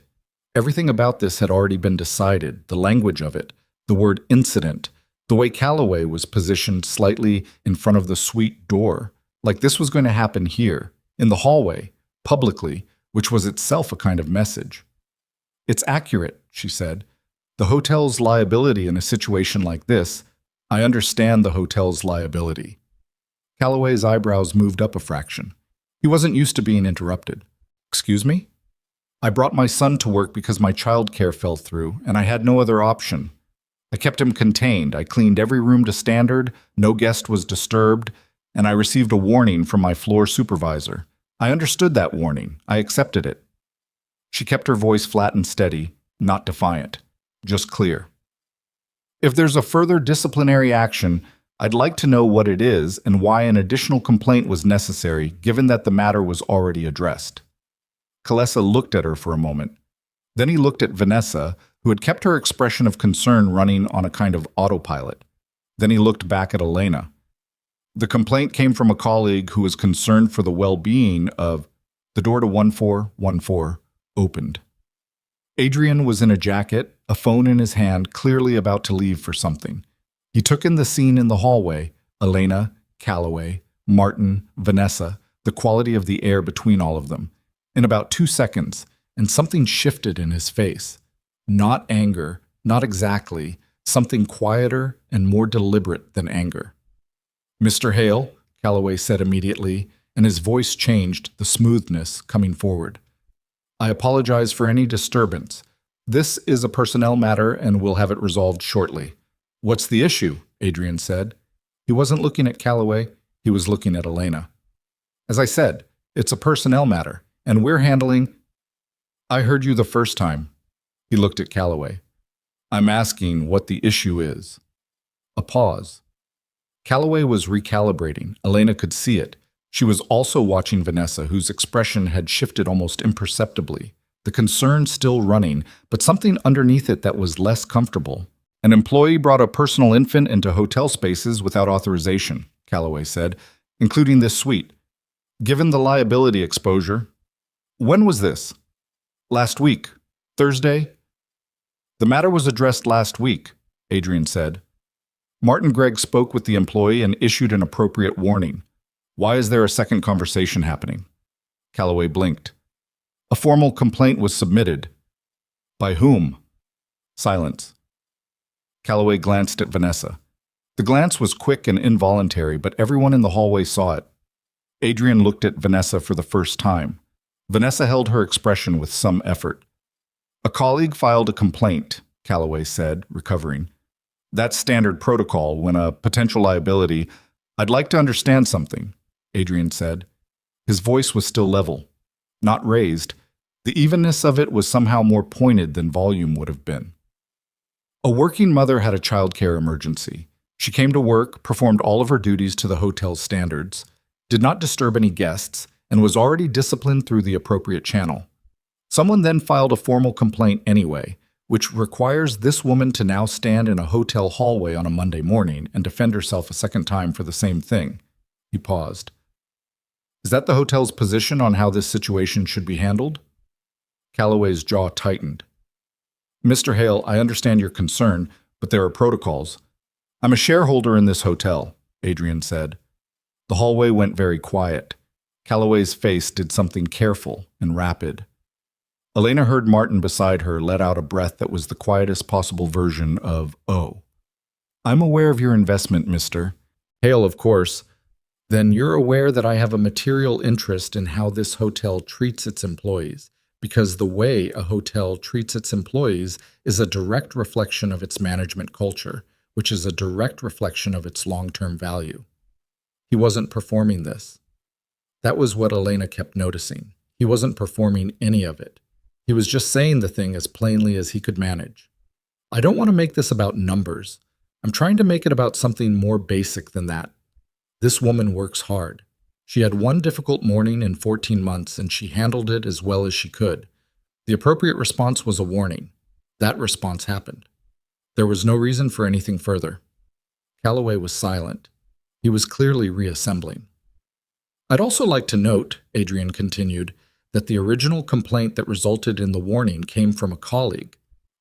Everything about this had already been decided, the language of it, the word incident, the way Calloway was positioned slightly in front of the suite door, like this was going to happen here, in the hallway, publicly, which was itself a kind of message. It's accurate, she said. The hotel's liability in a situation like this, I understand the hotel's liability. Calloway's eyebrows moved up a fraction. He wasn't used to being interrupted. Excuse me? I brought my son to work because my childcare fell through, and I had no other option. I kept him contained. I cleaned every room to standard, no guest was disturbed, and I received a warning from my floor supervisor. I understood that warning. I accepted it. She kept her voice flat and steady, not defiant, just clear. If there's a further disciplinary action, I'd like to know what it is and why an additional complaint was necessary, given that the matter was already addressed. Kalesa looked at her for a moment. Then he looked at Vanessa, who had kept her expression of concern running on a kind of autopilot. Then he looked back at Elena. The complaint came from a colleague who was concerned for the well-being of... The door to 1414 opened. Adrian was in a jacket, a phone in his hand, clearly about to leave for something. He took in the scene in the hallway, Elena, Calloway, Martin, Vanessa, the quality of the air between all of them, in about 2 seconds, and something shifted in his face. Not anger, not exactly, something quieter and more deliberate than anger. Mr. Hale, Calloway said immediately, and his voice changed, the smoothness coming forward. I apologize for any disturbance. This is a personnel matter and we'll have it resolved shortly. What's the issue? Adrian said. He wasn't looking at Calloway, he was looking at Elena. As I said, it's a personnel matter, and we're handling... I heard you the first time. He looked at Calloway. I'm asking what the issue is. A pause. Calloway was recalibrating. Elena could see it. She was also watching Vanessa, whose expression had shifted almost imperceptibly. The concern still running, but something underneath it that was less comfortable. An employee brought a personal infant into hotel spaces without authorization, Calloway said, including this suite. Given the liability exposure... When was this? Last week. Thursday? The matter was addressed last week, Adrian said. Martin Gregg spoke with the employee and issued an appropriate warning. Why is there a second conversation happening? Calloway blinked. A formal complaint was submitted. By whom? Silence. Calloway glanced at Vanessa. The glance was quick and involuntary, but everyone in the hallway saw it. Adrian looked at Vanessa for the first time. Vanessa held her expression with some effort. A colleague filed a complaint, Calloway said, recovering. That's standard protocol when a potential liability. I'd like to understand something, Adrian said. His voice was still level, not raised. The evenness of it was somehow more pointed than volume would have been. A working mother had a childcare emergency. She came to work, performed all of her duties to the hotel's standards, did not disturb any guests, and was already disciplined through the appropriate channel. Someone then filed a formal complaint anyway, which requires this woman to now stand in a hotel hallway on a Monday morning and defend herself a second time for the same thing. He paused. Is that the hotel's position on how this situation should be handled? Calloway's jaw tightened. Mr. Hale, I understand your concern, but there are protocols. I'm a shareholder in this hotel, Adrian said. The hallway went very quiet. Calloway's face did something careful and rapid. Elena heard Martin beside her let out a breath that was the quietest possible version of, "Oh." I'm aware of your investment, Mr. Hale, of course. Then you're aware that I have a material interest in how this hotel treats its employees, because the way a hotel treats its employees is a direct reflection of its management culture, which is a direct reflection of its long-term value. He wasn't performing this. That was what Elena kept noticing. He wasn't performing any of it. He was just saying the thing as plainly as he could manage. I don't want to make this about numbers. I'm trying to make it about something more basic than that. This woman works hard. She had one difficult morning in 14 months, and she handled it as well as she could. The appropriate response was a warning. That response happened. There was no reason for anything further. Calloway was silent. He was clearly reassembling. I'd also like to note, Adrian continued, that the original complaint that resulted in the warning came from a colleague,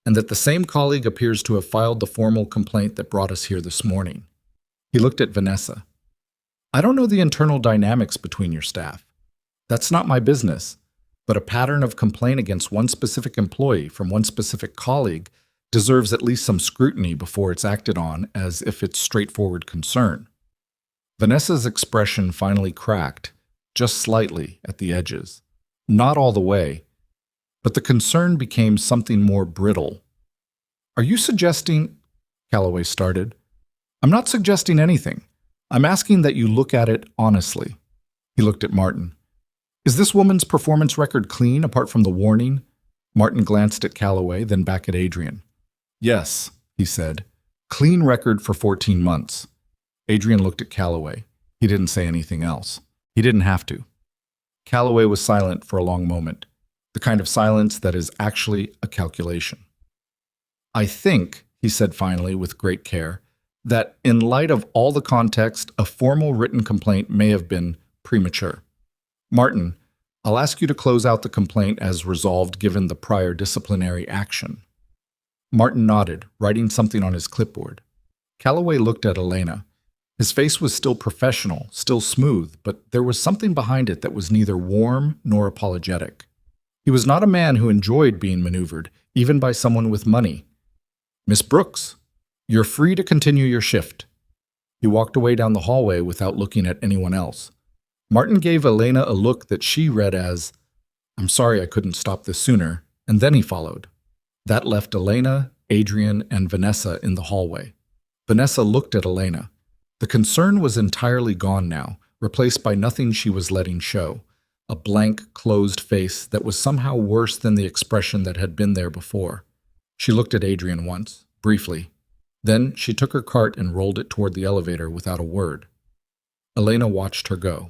and that the same colleague appears to have filed the formal complaint that brought us here this morning. He looked at Vanessa. I don't know the internal dynamics between your staff. That's not my business, but a pattern of complaint against one specific employee from one specific colleague deserves at least some scrutiny before it's acted on as if it's straightforward concern. Vanessa's expression finally cracked, just slightly at the edges. Not all the way, but the concern became something more brittle. Are you suggesting, Calloway started. I'm not suggesting anything. I'm asking that you look at it honestly. He looked at Martin. Is this woman's performance record clean apart from the warning? Martin glanced at Calloway, then back at Adrian. Yes, he said. Clean record for 14 months. Adrian looked at Calloway. He didn't say anything else. He didn't have to. Calloway was silent for a long moment, the kind of silence that is actually a calculation. I think, he said finally with great care, that in light of all the context, a formal written complaint may have been premature. Martin, I'll ask you to close out the complaint as resolved given the prior disciplinary action. Martin nodded, writing something on his clipboard. Calloway looked at Elena. His face was still professional, still smooth, but there was something behind it that was neither warm nor apologetic. He was not a man who enjoyed being maneuvered, even by someone with money. Miss Brooks, you're free to continue your shift. He walked away down the hallway without looking at anyone else. Martin gave Elena a look that she read as, I'm sorry I couldn't stop this sooner, and then he followed. That left Elena, Adrian, and Vanessa in the hallway. Vanessa looked at Elena. The concern was entirely gone now, replaced by nothing she was letting show, a blank, closed face that was somehow worse than the expression that had been there before. She looked at Adrian once, briefly. Then she took her cart and rolled it toward the elevator without a word. Elena watched her go.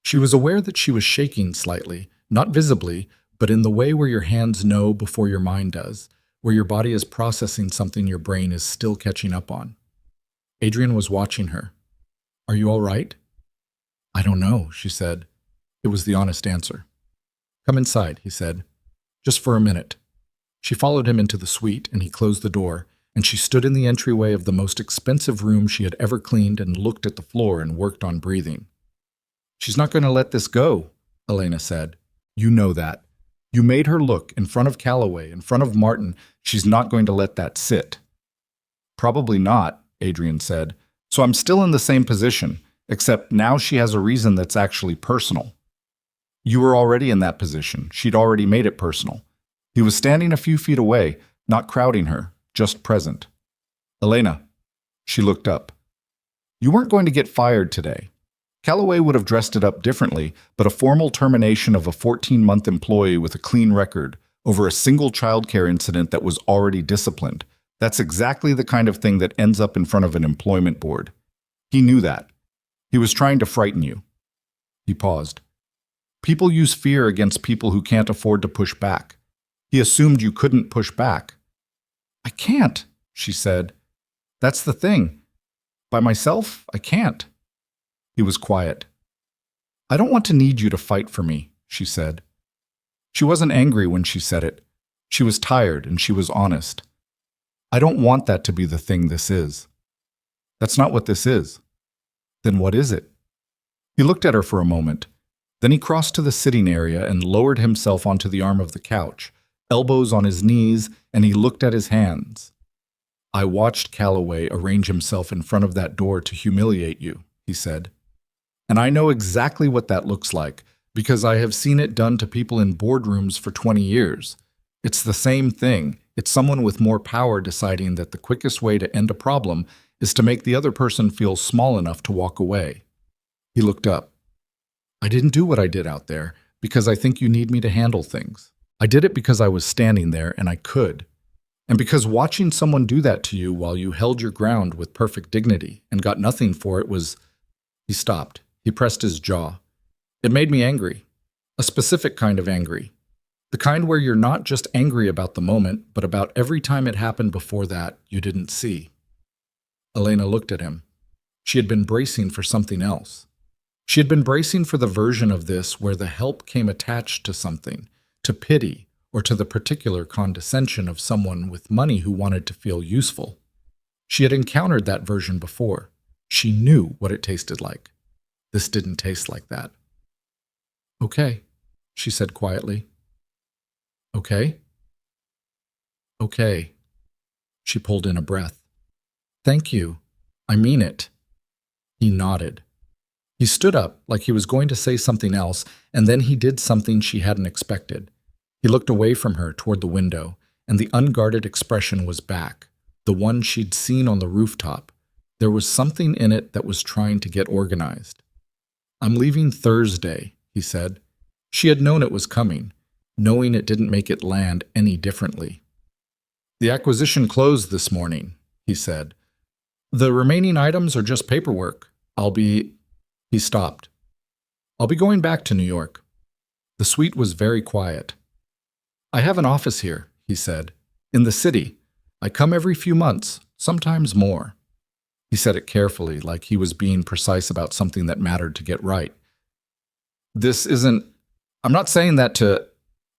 She was aware that she was shaking slightly, not visibly, but in the way where your hands know before your mind does, where your body is processing something your brain is still catching up on. Adrian was watching her. Are you all right? I don't know, she said. It was the honest answer. Come inside, he said. Just for a minute. She followed him into the suite, and he closed the door, and she stood in the entryway of the most expensive room she had ever cleaned and looked at the floor and worked on breathing. She's not going to let this go, Elena said. You know that. You made her look in front of Calloway, in front of Martin. She's not going to let that sit. Probably not, Adrian said. So I'm still in the same position, except now she has a reason that's actually personal. You were already in that position. She'd already made it personal. He was standing a few feet away, not crowding her, just present. Elena. She looked up. You weren't going to get fired today. Calloway would have dressed it up differently, but a formal termination of a 14-month employee with a clean record over a single childcare incident that was already disciplined. That's exactly the kind of thing that ends up in front of an employment board. He knew that. He was trying to frighten you. He paused. People use fear against people who can't afford to push back. He assumed you couldn't push back. I can't, she said. That's the thing. By myself, I can't. He was quiet. I don't want to need you to fight for me, she said. She wasn't angry when she said it. She was tired and she was honest. I don't want that to be the thing this is. That's not what this is. Then what is it? He looked at her for a moment. Then he crossed to the sitting area and lowered himself onto the arm of the couch, elbows on his knees, and he looked at his hands. I watched Calloway arrange himself in front of that door to humiliate you, he said. And I know exactly what that looks like, because I have seen it done to people in boardrooms for 20 years. It's the same thing. It's someone with more power deciding that the quickest way to end a problem is to make the other person feel small enough to walk away. He looked up. I didn't do what I did out there because I think you need me to handle things. I did it because I was standing there and I could. And because watching someone do that to you while you held your ground with perfect dignity and got nothing for it was... He stopped. He pressed his jaw. It made me angry. A specific kind of angry. The kind where you're not just angry about the moment, but about every time it happened before that you didn't see. Elena looked at him. She had been bracing for something else. She had been bracing for the version of this where the help came attached to something, to pity, or to the particular condescension of someone with money who wanted to feel useful. She had encountered that version before. She knew what it tasted like. This didn't taste like that. Okay, she said quietly. Okay? Okay. She pulled in a breath. Thank you. I mean it. He nodded. He stood up like he was going to say something else, and then he did something she hadn't expected. He looked away from her toward the window, and the unguarded expression was back, the one she'd seen on the rooftop. There was something in it that was trying to get organized. I'm leaving Thursday, he said. She had known it was coming, knowing it didn't make it land any differently. The acquisition closed this morning, he said. The remaining items are just paperwork. He stopped. I'll be going back to New York. The suite was very quiet. I have an office here, he said, in the city. I come every few months, sometimes more. He said it carefully, like he was being precise about something that mattered to get right. I'm not saying that to...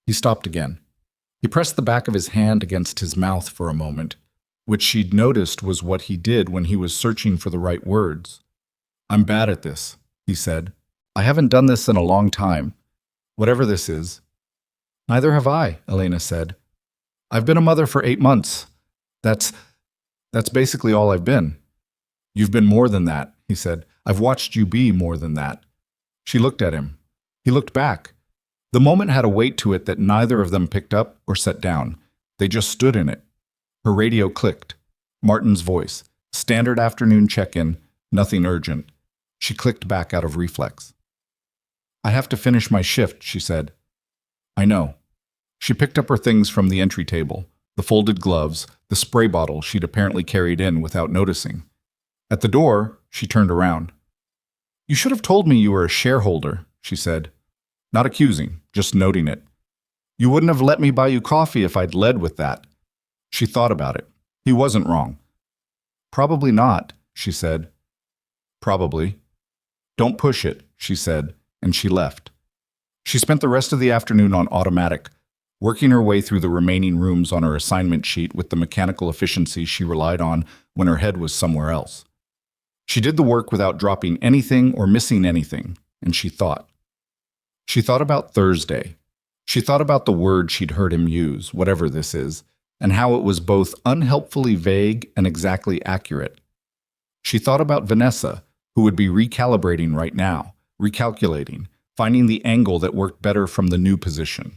He stopped again. He pressed the back of his hand against his mouth for a moment, which she'd noticed was what he did when he was searching for the right words. I'm bad at this, he said. I haven't done this in a long time. Whatever this is. Neither have I, Elena said. I've been a mother for 8 months. That's basically all I've been. You've been more than that, he said. I've watched you be more than that. She looked at him. He looked back. The moment had a weight to it that neither of them picked up or set down. They just stood in it. Her radio clicked. Martin's voice. Standard afternoon check-in. Nothing urgent. She clicked back out of reflex. I have to finish my shift, she said. I know. She picked up her things from the entry table, the folded gloves, the spray bottle she'd apparently carried in without noticing. At the door, she turned around. You should have told me you were a shareholder, she said. Not accusing, just noting it. You wouldn't have let me buy you coffee if I'd led with that. She thought about it. He wasn't wrong. Probably not, she said. Probably. Don't push it, she said, and she left. She spent the rest of the afternoon on automatic, working her way through the remaining rooms on her assignment sheet with the mechanical efficiency she relied on when her head was somewhere else. She did the work without dropping anything or missing anything, and she thought. She thought about Thursday. She thought about the word she'd heard him use, whatever this is, and how it was both unhelpfully vague and exactly accurate. She thought about Vanessa, who would be recalibrating right now, recalculating, finding the angle that worked better from the new position.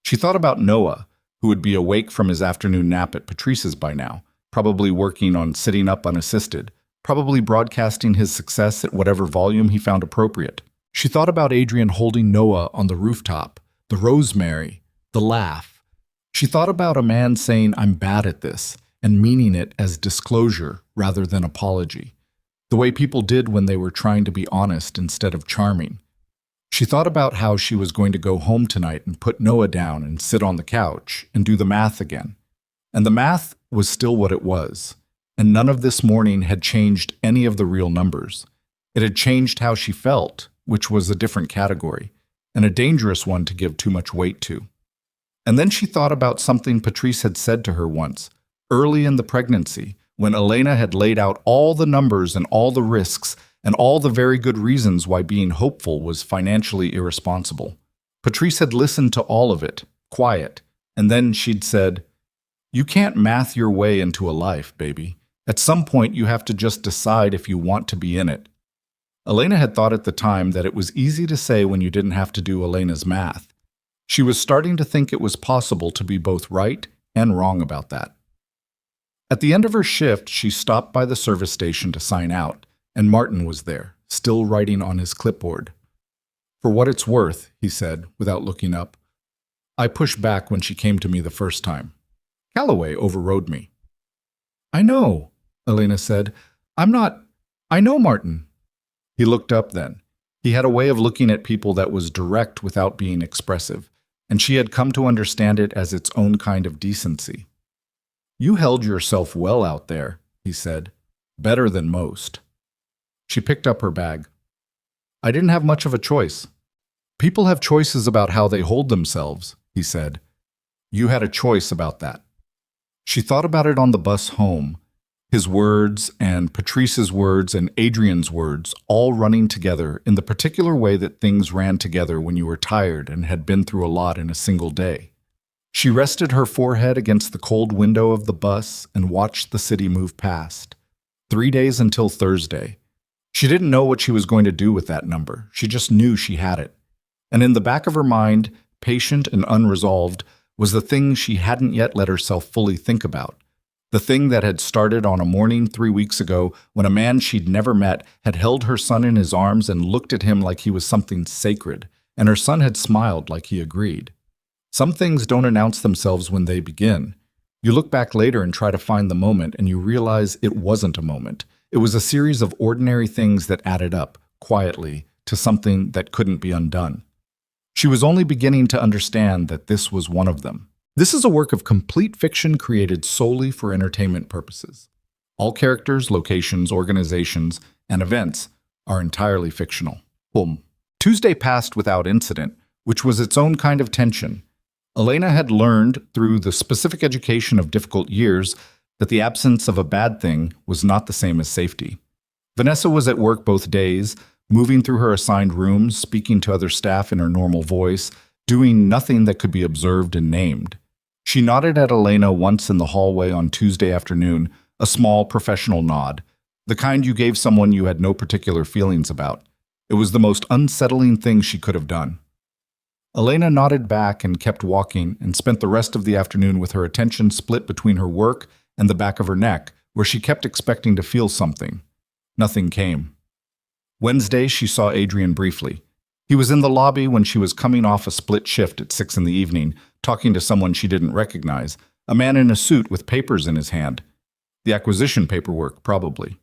She thought about Noah, who would be awake from his afternoon nap at Patrice's by now, probably working on sitting up unassisted, probably broadcasting his success at whatever volume he found appropriate. She thought about Adrian holding Noah on the rooftop, the rosemary, the laugh. She thought about a man saying, "I'm bad at this," and meaning it as disclosure rather than apology, the way people did when they were trying to be honest instead of charming. She thought about how she was going to go home tonight and put Noah down and sit on the couch and do the math again. And the math was still what it was, and none of this morning had changed any of the real numbers. It had changed how she felt, which was a different category, and a dangerous one to give too much weight to. And then she thought about something Patrice had said to her once, early in the pregnancy, when Elena had laid out all the numbers and all the risks and all the very good reasons why being hopeful was financially irresponsible. Patrice had listened to all of it, quiet, and then she'd said, "You can't math your way into a life, baby. At some point you have to just decide if you want to be in it." Elena had thought at the time that it was easy to say when you didn't have to do Elena's math. She was starting to think it was possible to be both right and wrong about that. At the end of her shift, she stopped by the service station to sign out, and Martin was there, still writing on his clipboard. "For what it's worth," he said, without looking up, "I pushed back when she came to me the first time. Calloway overrode me." "I know," Elena said. I know, Martin." He looked up then. He had a way of looking at people that was direct without being expressive, and she had come to understand it as its own kind of decency. "You held yourself well out there," he said. "Better than most." She picked up her bag. "I didn't have much of a choice." "People have choices about how they hold themselves," he said. "You had a choice about that." She thought about it on the bus home, his words and Patrice's words and Adrian's words all running together in the particular way that things ran together when you were tired and had been through a lot in a single day. She rested her forehead against the cold window of the bus and watched the city move past. 3 days until Thursday. She didn't know what she was going to do with that number. She just knew she had it. And in the back of her mind, patient and unresolved, was the thing she hadn't yet let herself fully think about. The thing that had started on a morning 3 weeks ago when a man she'd never met had held her son in his arms and looked at him like he was something sacred, and her son had smiled like he agreed. Some things don't announce themselves when they begin. You look back later and try to find the moment, and you realize it wasn't a moment. It was a series of ordinary things that added up, quietly, to something that couldn't be undone. She was only beginning to understand that this was one of them. This is a work of complete fiction created solely for entertainment purposes. All characters, locations, organizations, and events are entirely fictional. Boom. Tuesday passed without incident, which was its own kind of tension. Elena had learned, through the specific education of difficult years, that the absence of a bad thing was not the same as safety. Vanessa was at work both days, moving through her assigned rooms, speaking to other staff in her normal voice, doing nothing that could be observed and named. She nodded at Elena once in the hallway on Tuesday afternoon, a small professional nod, the kind you gave someone you had no particular feelings about. It was the most unsettling thing she could have done. Elena nodded back and kept walking and spent the rest of the afternoon with her attention split between her work and the back of her neck, where she kept expecting to feel something. Nothing came. Wednesday, she saw Adrian briefly. He was in the lobby when she was coming off a split shift at 6 in the evening, talking to someone she didn't recognize, a man in a suit with papers in his hand. The acquisition paperwork, probably.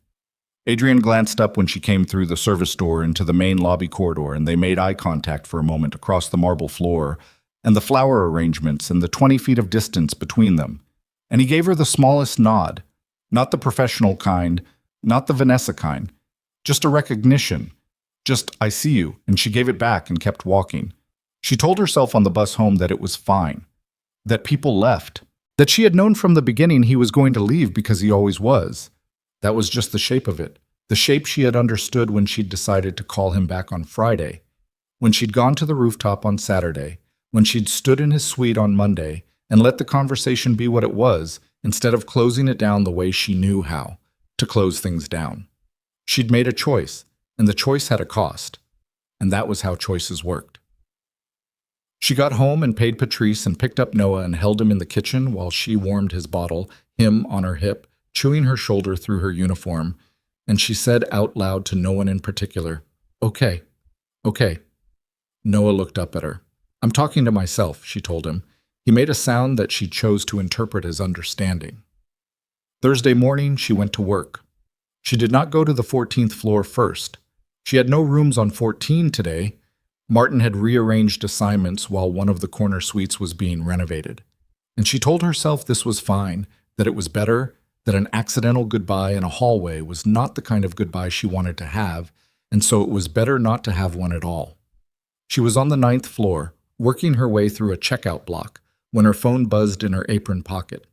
Adrian glanced up when she came through the service door into the main lobby corridor, and they made eye contact for a moment across the marble floor and the flower arrangements and the 20 feet of distance between them. And he gave her the smallest nod, not the professional kind, not the Vanessa kind, just a recognition, just, "I see you," and she gave it back and kept walking. She told herself on the bus home that it was fine, that people left, that she had known from the beginning he was going to leave because he always was. That was just the shape of it, the shape she had understood when she'd decided to call him back on Friday, when she'd gone to the rooftop on Saturday, when she'd stood in his suite on Monday and let the conversation be what it was, instead of closing it down the way she knew how, to close things down. She'd made a choice, and the choice had a cost. And that was how choices worked. She got home and paid Patrice and picked up Noah and held him in the kitchen while she warmed his bottle, him on her hip, chewing her shoulder through her uniform, and she said out loud to no one in particular, "Okay, okay." Noah looked up at her. "I'm talking to myself," she told him. He made a sound that she chose to interpret as understanding. Thursday morning, she went to work. She did not go to the 14th floor first. She had no rooms on 14 today. Martin had rearranged assignments while one of the corner suites was being renovated. And she told herself this was fine, that it was better, that an accidental goodbye in a hallway was not the kind of goodbye she wanted to have, and so it was better not to have one at all. She was on the 9th floor, working her way through a checkout block, when her phone buzzed in her apron pocket.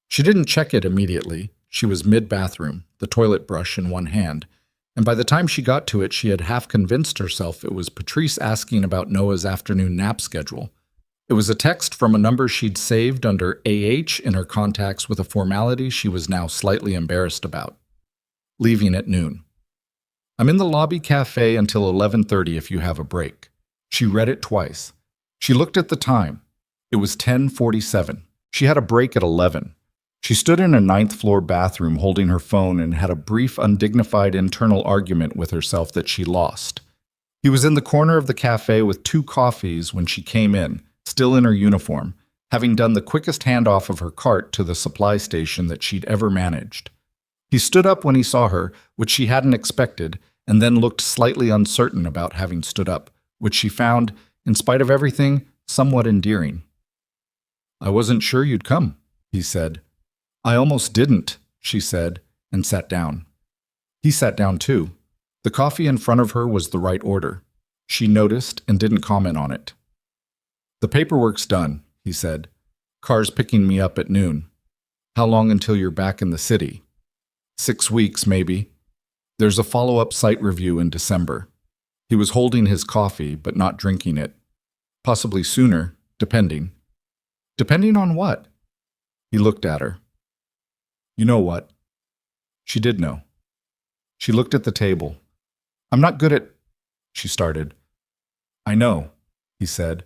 She didn't check it immediately. She was mid-bathroom, the toilet brush in one hand, and by the time she got to it, she had half convinced herself it was Patrice asking about Noah's afternoon nap schedule. It was a text from a number she'd saved under AH in her contacts with a formality she was now slightly embarrassed about. Leaving at noon. "I'm in the lobby cafe until 11:30 if you have a break." She read it twice. She looked at the time. It was 10:47. She had a break at 11. She stood in a 9th floor bathroom holding her phone and had a brief, undignified internal argument with herself that she lost. He was in the corner of the cafe with 2 coffees when she came in, still in her uniform, having done the quickest handoff of her cart to the supply station that she'd ever managed. He stood up when he saw her, which she hadn't expected, and then looked slightly uncertain about having stood up, which she found, in spite of everything, somewhat endearing. "I wasn't sure you'd come," he said. "I almost didn't," she said, and sat down. He sat down too. The coffee in front of her was the right order. She noticed and didn't comment on it. "The paperwork's done," he said. "Car's picking me up at noon. How long until you're back in the city?" 6 weeks, maybe. There's a follow-up site review in December. He was holding his coffee, but not drinking it. Possibly sooner, depending. Depending on what? He looked at her. "You know what?" She did know. She looked at the table. "I'm not good at—" she started. "I know," he said.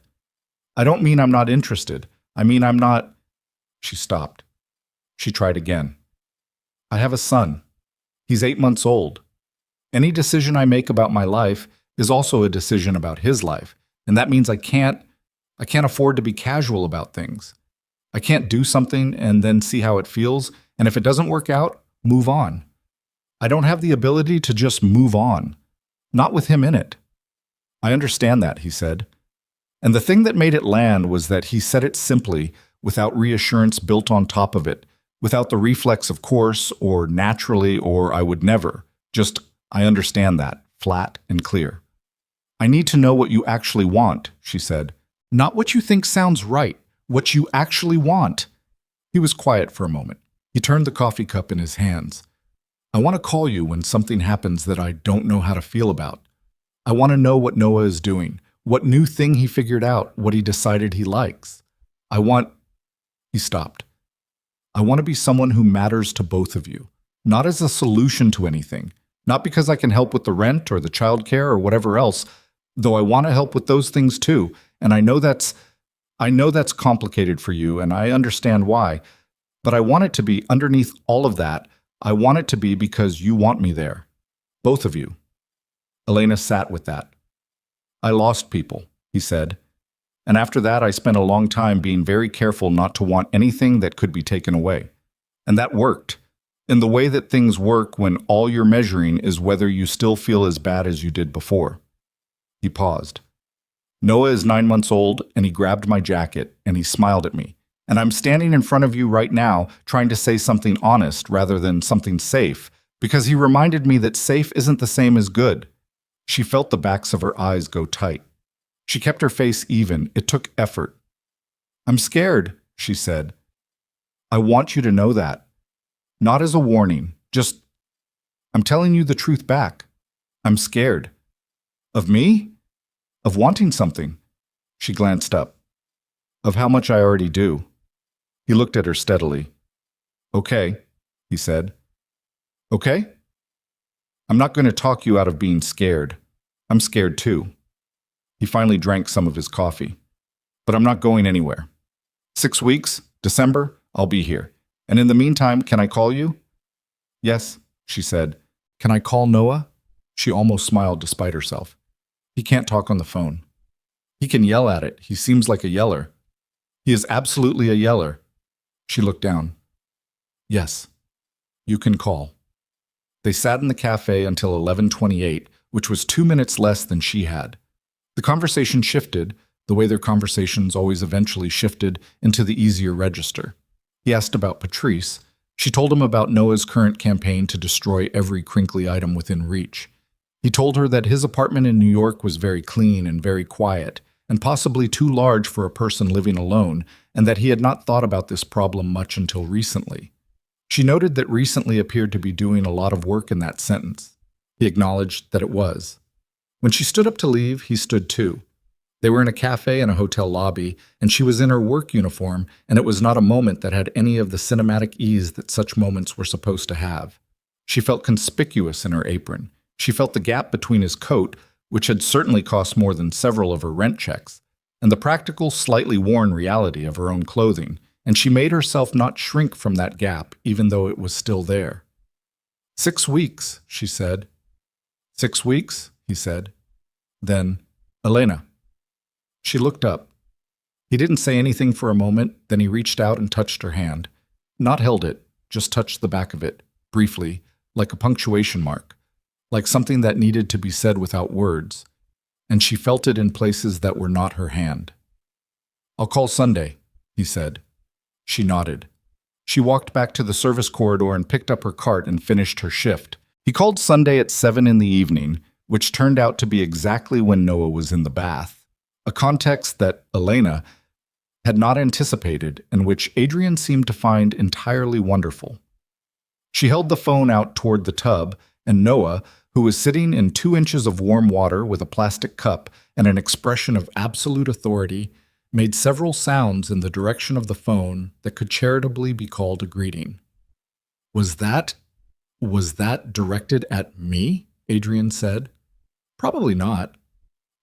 "I don't mean I'm not interested. I mean I'm not—" She stopped. She tried again. "I have a son. He's 8 months old. Any decision I make about my life is also a decision about his life, and that means I can't afford to be casual about things. I can't do something and then see how it feels, and if it doesn't work out, move on. I don't have the ability to just move on. Not with him in it." "I understand that," he said. And the thing that made it land was that he said it simply, without reassurance built on top of it, without the reflex of course, or naturally, or I would never. Just, "I understand that," flat and clear. "I need to know what you actually want," she said. "Not what you think sounds right, what you actually want." He was quiet for a moment. He turned the coffee cup in his hands. "I want to call you when something happens that I don't know how to feel about. I want to know what Noah is doing, what new thing he figured out, what he decided he likes. I want—" He stopped. "I want to be someone who matters to both of you, not as a solution to anything, not because I can help with the rent or the childcare or whatever else, though I want to help with those things too, and I know that's complicated for you, and I understand why, but I want it to be underneath all of that. I want it to be because you want me there. Both of you." Elena sat with that. "I lost people," he said. "And after that, I spent a long time being very careful not to want anything that could be taken away. And that worked. In the way that things work when all you're measuring is whether you still feel as bad as you did before." He paused. "Noah is 9 months old, and he grabbed my jacket, and he smiled at me. And I'm standing in front of you right now trying to say something honest rather than something safe, because he reminded me that safe isn't the same as good." She felt the backs of her eyes go tight. She kept her face even. It took effort. "I'm scared," she said. "I want you to know that. Not as a warning, just, I'm telling you the truth back. I'm scared." "Of me? Of wanting something?" She glanced up. "Of how much I already do." He looked at her steadily. "Okay," he said. "Okay? I'm not going to talk you out of being scared. I'm scared too. He finally drank some of his coffee. But I'm not going anywhere. 6 weeks, December, I'll be here. And in the meantime, can I call you? Yes, she said. Can I call Noah? She almost smiled despite herself. He can't talk on the phone. He can yell at it. He seems like a yeller. He is absolutely a yeller. She looked down. Yes, you can call. They sat in the cafe until 11:28, which was 2 minutes less than she had. The conversation shifted, the way their conversations always eventually shifted, into the easier register. He asked about Patrice. She told him about Noah's current campaign to destroy every crinkly item within reach. He told her that his apartment in New York was very clean and very quiet, and possibly too large for a person living alone, and that he had not thought about this problem much until recently. She noted that recently appeared to be doing a lot of work in that sentence. He acknowledged that it was. When she stood up to leave, he stood too. They were in a cafe in a hotel lobby, and she was in her work uniform, and it was not a moment that had any of the cinematic ease that such moments were supposed to have. She felt conspicuous in her apron. She felt the gap between his coat, which had certainly cost more than several of her rent checks, and the practical, slightly worn reality of her own clothing, and she made herself not shrink from that gap, even though it was still there. 6 weeks, she said. 6 weeks, he said. Then, Elena. She looked up. He didn't say anything for a moment, then he reached out and touched her hand. Not held it, just touched the back of it, briefly, like a punctuation mark, like something that needed to be said without words, and she felt it in places that were not her hand. I'll call Sunday, he said. She nodded. She walked back to the service corridor and picked up her cart and finished her shift. He called Sunday at 7 in the evening, which turned out to be exactly when Noah was in the bath. A context that Elena had not anticipated and which Adrian seemed to find entirely wonderful. She held the phone out toward the tub, and Noah, who was sitting in 2 inches of warm water with a plastic cup and an expression of absolute authority, made several sounds in the direction of the phone that could charitably be called a greeting. Was that directed at me? Adrian said. Probably not.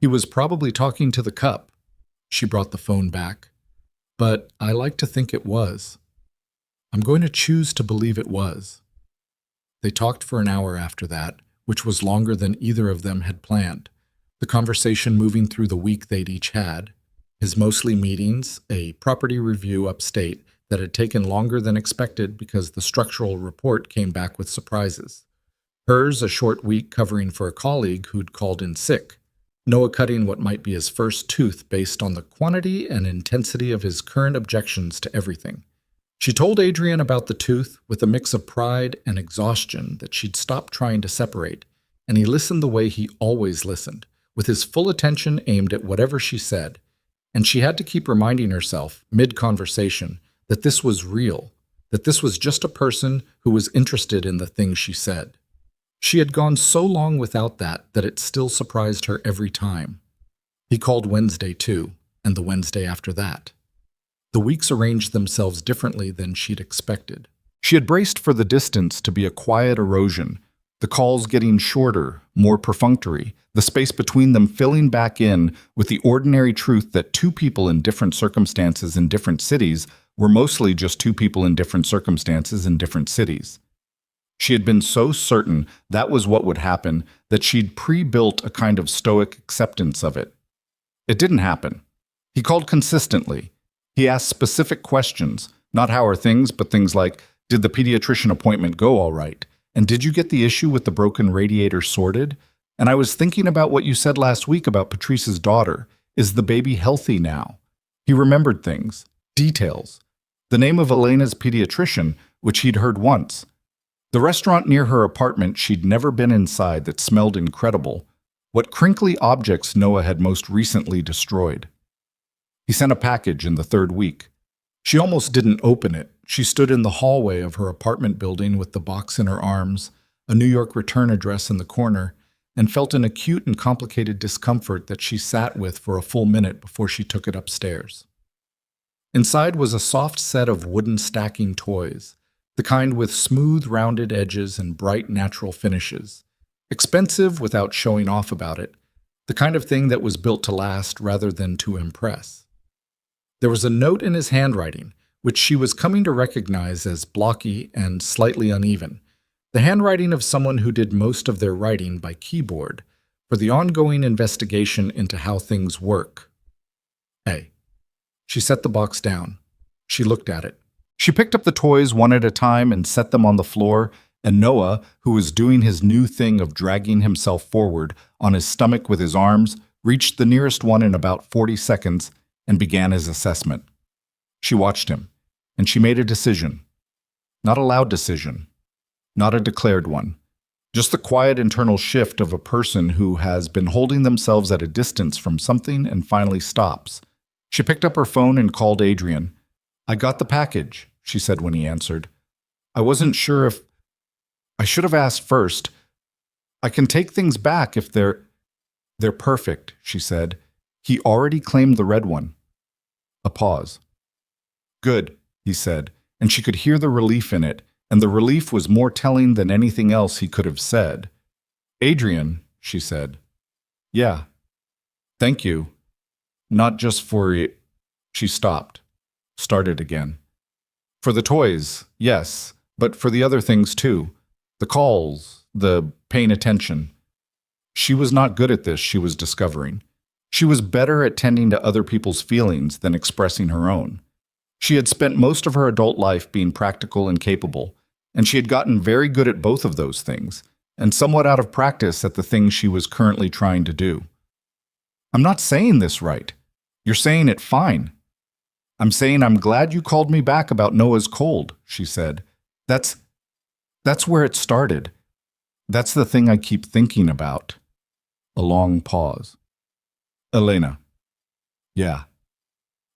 He was probably talking to the cup. She brought the phone back. But I like to think it was. I'm going to choose to believe it was. They talked for an hour after that, which was longer than either of them had planned, the conversation moving through the week they'd each had, his mostly meetings, a property review upstate that had taken longer than expected because the structural report came back with surprises, hers a short week covering for a colleague who'd called in sick, Noah cutting what might be his first tooth based on the quantity and intensity of his current objections to everything. She told Adrian about the tooth with a mix of pride and exhaustion that she'd stopped trying to separate, and he listened the way he always listened, with his full attention aimed at whatever she said, and she had to keep reminding herself, mid-conversation, that this was real, that this was just a person who was interested in the things she said. She had gone so long without that it still surprised her every time. He called Wednesday too, and the Wednesday after that. The weeks arranged themselves differently than she'd expected. She had braced for the distance to be a quiet erosion, the calls getting shorter, more perfunctory, the space between them filling back in with the ordinary truth that 2 people in different circumstances in different cities were mostly just 2 people in different circumstances in different cities. She had been so certain that was what would happen that she'd pre-built a kind of stoic acceptance of it. It didn't happen. He called consistently. He asked specific questions, not how are things, but things like, did the pediatrician appointment go all right? And did you get the issue with the broken radiator sorted? And I was thinking about what you said last week about Patrice's daughter. Is the baby healthy now? He remembered things, details. The name of Elena's pediatrician, which he'd heard once. The restaurant near her apartment she'd never been inside that smelled incredible. What crinkly objects Noah had most recently destroyed. He sent a package in the 3rd week. She almost didn't open it. She stood in the hallway of her apartment building with the box in her arms, a New York return address in the corner, and felt an acute and complicated discomfort that she sat with for a full minute before she took it upstairs. Inside was a soft set of wooden stacking toys, the kind with smooth, rounded edges and bright, natural finishes. Expensive without showing off about it, the kind of thing that was built to last rather than to impress. There was a note in his handwriting, which she was coming to recognize as blocky and slightly uneven, the handwriting of someone who did most of their writing by keyboard for the ongoing investigation into how things work. A. She set the box down. She looked at it. She picked up the toys one at a time and set them on the floor, and Noah, who was doing his new thing of dragging himself forward on his stomach with his arms, reached the nearest one in about 40 seconds and began his assessment. She watched him, and she made a decision. Not a loud decision, not a declared one, just the quiet internal shift of a person who has been holding themselves at a distance from something and finally stops. She picked up her phone and called Adrian. "I got the package," she said when he answered. "I wasn't sure if... I should have asked first. I can take things back if they're perfect," she said. "He already claimed the red one." A pause. "Good," he said, and she could hear the relief in it, and the relief was more telling than anything else he could have said. "Adrian," she said. "Yeah. Thank you. Not just for it." She stopped. Started again. "For the toys, yes, but for the other things too. The calls, the paying attention." She was not good at this, she was discovering. She was better at tending to other people's feelings than expressing her own. She had spent most of her adult life being practical and capable, and she had gotten very good at both of those things, and somewhat out of practice at the things she was currently trying to do. "I'm not saying this right. You're saying it fine. I'm saying I'm glad you called me back about Noah's cold," she said. That's where it started. That's the thing I keep thinking about." A long pause. "Elena." "Yeah.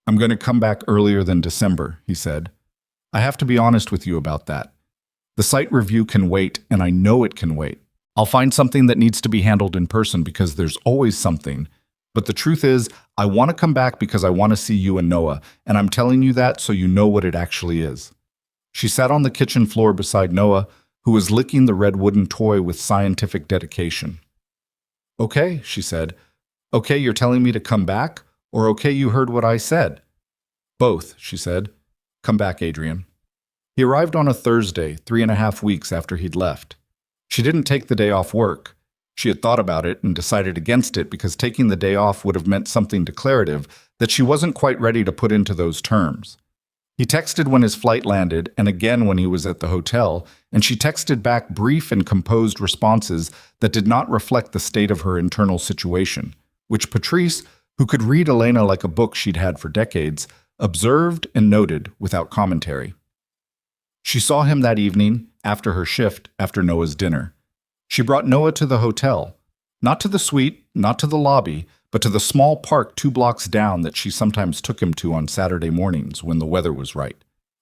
I'm going to come back earlier than December," he said. "I have to be honest with you about that. The site review can wait, and I know it can wait. I'll find something that needs to be handled in person because there's always something. But the truth is, I want to come back because I want to see you and Noah, and I'm telling you that so you know what it actually is." She sat on the kitchen floor beside Noah, who was licking the red wooden toy with scientific dedication. "Okay," she said. "Okay, you're telling me to come back, or okay, you heard what I said?" "Both," she said. "Come back, Adrian." He arrived on a Thursday, 3.5 weeks after he'd left. She didn't take the day off work. She had thought about it and decided against it because taking the day off would have meant something declarative that she wasn't quite ready to put into those terms. He texted when his flight landed and again when he was at the hotel, and she texted back brief and composed responses that did not reflect the state of her internal situation, which Patrice, who could read Elena like a book she'd had for decades, observed and noted without commentary. She saw him that evening, after her shift, after Noah's dinner. She brought Noah to the hotel, not to the suite, not to the lobby, but to the small park 2 blocks down that she sometimes took him to on Saturday mornings when the weather was right,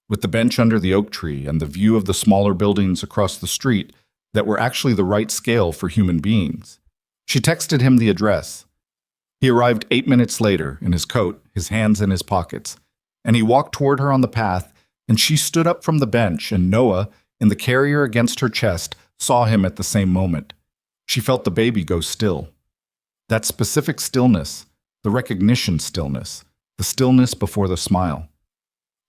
with the bench under the oak tree and the view of the smaller buildings across the street that were actually the right scale for human beings. She texted him the address. He arrived 8 minutes later, in his coat, his hands in his pockets, and he walked toward her on the path, and she stood up from the bench, and Noah, in the carrier against her chest, saw him at the same moment. She felt the baby go still. That specific stillness, the recognition stillness, the stillness before the smile.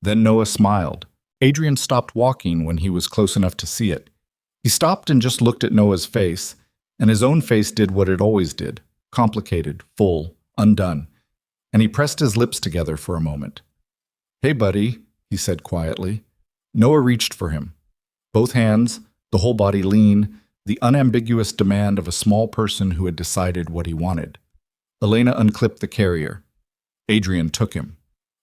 Then Noah smiled. Adrian stopped walking when he was close enough to see it. He stopped and just looked at Noah's face, and his own face did what it always did, complicated, full, undone, and he pressed his lips together for a moment. "Hey, buddy," he said quietly. Noah reached for him. Both hands, the whole body lean, the unambiguous demand of a small person who had decided what he wanted. Elena unclipped the carrier. Adrian took him.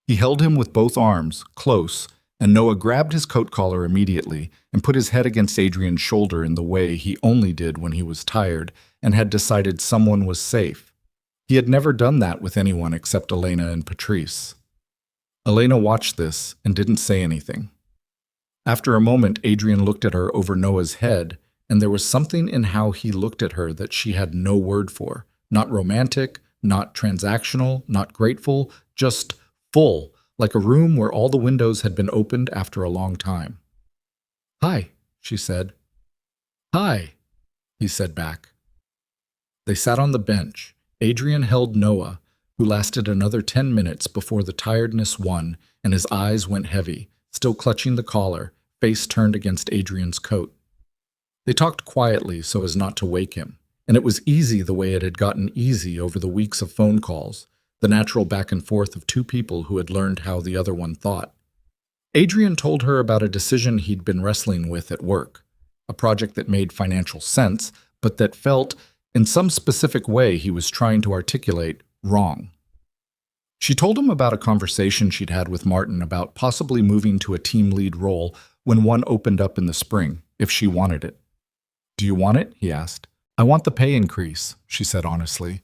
He held him with both arms, close, and Noah grabbed his coat collar immediately and put his head against Adrian's shoulder in the way he only did when he was tired and had decided someone was safe. He had never done that with anyone except Elena and Patrice. Elena watched this and didn't say anything. After a moment, Adrian looked at her over Noah's head, and there was something in how he looked at her that she had no word for. Not romantic, not transactional, not grateful, just full, like a room where all the windows had been opened after a long time. "Hi," she said. "Hi," he said back. They sat on the bench, Adrian held Noah, who lasted another 10 minutes before the tiredness won and his eyes went heavy, still clutching the collar, face turned against Adrian's coat. They talked quietly so as not to wake him, and it was easy the way it had gotten easy over the weeks of phone calls, the natural back and forth of two people who had learned how the other one thought. Adrian told her about a decision he'd been wrestling with at work, a project that made financial sense, but that felt, in some specific way he was trying to articulate, wrong. She told him about a conversation she'd had with Martin about possibly moving to a team lead role when one opened up in the spring, if she wanted it. "Do you want it?" he asked. "I want the pay increase," she said honestly.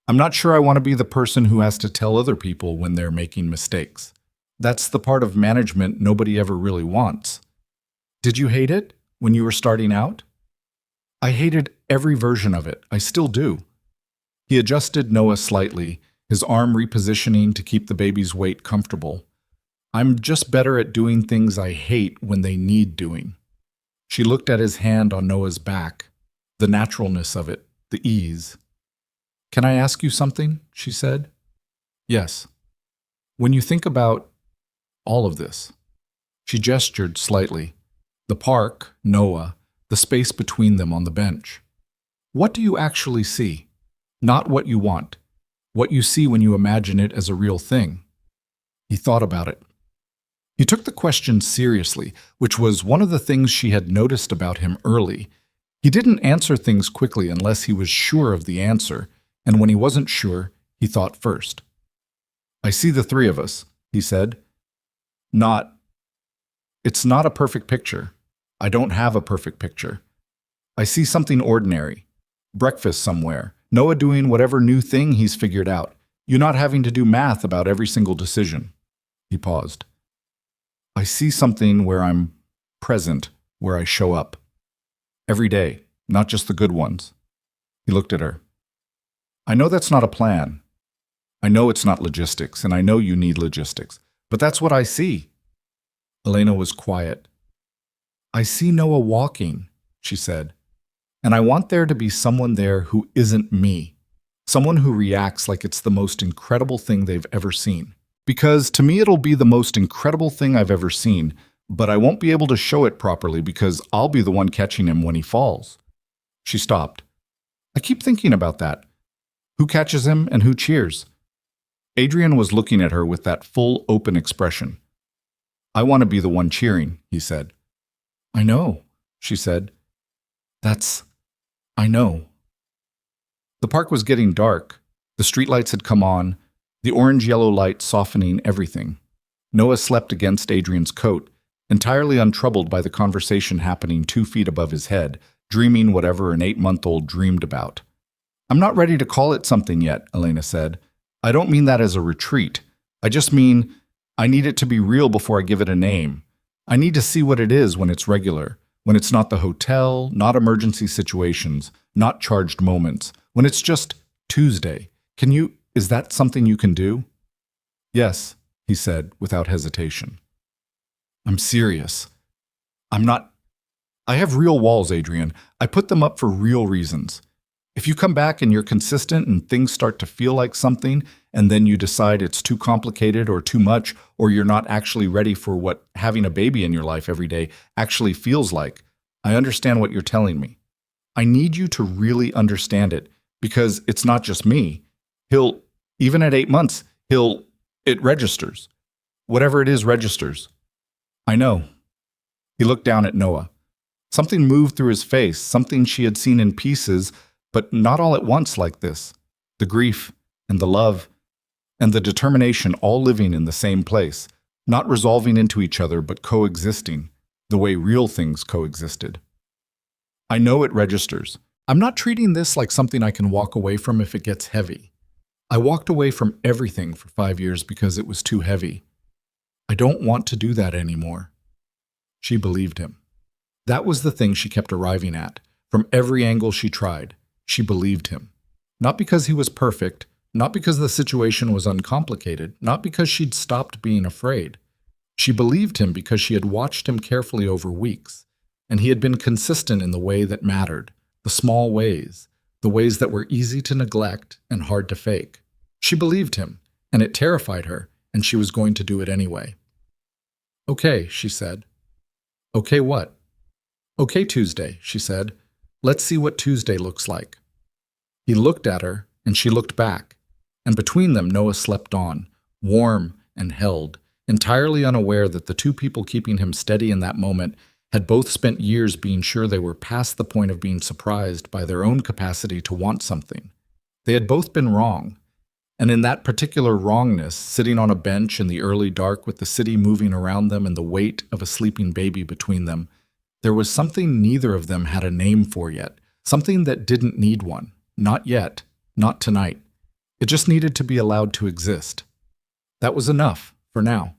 "I'm not sure I want to be the person who has to tell other people when they're making mistakes. That's the part of management nobody ever really wants." "Did you hate it when you were starting out?" "I hated every version of it. I still do." He adjusted Noah slightly, his arm repositioning to keep the baby's weight comfortable. "I'm just better at doing things I hate when they need doing." She looked at his hand on Noah's back, the naturalness of it, the ease. "Can I ask you something?" she said. "Yes." "When you think about all of this," she gestured slightly, the park, Noah, the space between them on the bench. "What do you actually see? Not what you want. What you see when you imagine it as a real thing." He thought about it. He took the question seriously, which was one of the things she had noticed about him early. He didn't answer things quickly unless he was sure of the answer, and when he wasn't sure, he thought first. "I see the three of us," he said. It's not a perfect picture. I don't have a perfect picture. I see something ordinary. Breakfast somewhere. Noah doing whatever new thing he's figured out. You not having to do math about every single decision." He paused. "I see something where I'm present, where I show up. Every day, not just the good ones." He looked at her. "I know that's not a plan. I know it's not logistics, and I know you need logistics. But that's what I see." Elena was quiet. "I see Noah walking," she said. "And I want there to be someone there who isn't me. Someone who reacts like it's the most incredible thing they've ever seen. Because to me it'll be the most incredible thing I've ever seen, but I won't be able to show it properly because I'll be the one catching him when he falls." She stopped. "I keep thinking about that. Who catches him and who cheers?" Adrian was looking at her with that full, open expression. "I want to be the one cheering," he said. "I know," she said. I know." The park was getting dark. The streetlights had come on, the orange-yellow light softening everything. Noah slept against Adrian's coat, entirely untroubled by the conversation happening 2 feet above his head, dreaming whatever an 8-month-old dreamed about. "I'm not ready to call it something yet," Elena said. "I don't mean that as a retreat. I just mean I need it to be real before I give it a name. I need to see what it is when it's regular, when it's not the hotel, not emergency situations, not charged moments, when it's just Tuesday. Is that something you can do?" "Yes," he said without hesitation. "I'm serious. I have real walls, Adrian. I put them up for real reasons. If you come back and you're consistent and things start to feel like something, and then you decide it's too complicated or too much, or you're not actually ready for what having a baby in your life every day actually feels like, I understand what you're telling me. I need you to really understand it, because it's not just me. Even at 8 months, it registers. Whatever it is registers." "I know." He looked down at Noah. Something moved through his face, something she had seen in pieces, but not all at once like this. The grief and the love and the determination all living in the same place, not resolving into each other but coexisting, the way real things coexisted. "I know it registers. I'm not treating this like something I can walk away from if it gets heavy. I walked away from everything for 5 years because it was too heavy. I don't want to do that anymore." She believed him. That was the thing she kept arriving at. From every angle she tried, she believed him. Not because he was perfect, not because the situation was uncomplicated, not because she'd stopped being afraid. She believed him because she had watched him carefully over weeks, and he had been consistent in the way that mattered, the small ways, the ways that were easy to neglect and hard to fake. She believed him, and it terrified her, and she was going to do it anyway. "Okay," she said. "Okay what?" "Okay, Tuesday," she said. "Let's see what Tuesday looks like." He looked at her, and she looked back, and between them Noah slept on, warm and held, entirely unaware that the two people keeping him steady in that moment had both spent years being sure they were past the point of being surprised by their own capacity to want something. They had both been wrong, and in that particular wrongness, sitting on a bench in the early dark with the city moving around them and the weight of a sleeping baby between them, there was something neither of them had a name for yet, something that didn't need one. Not yet, not tonight. It just needed to be allowed to exist. That was enough, for now.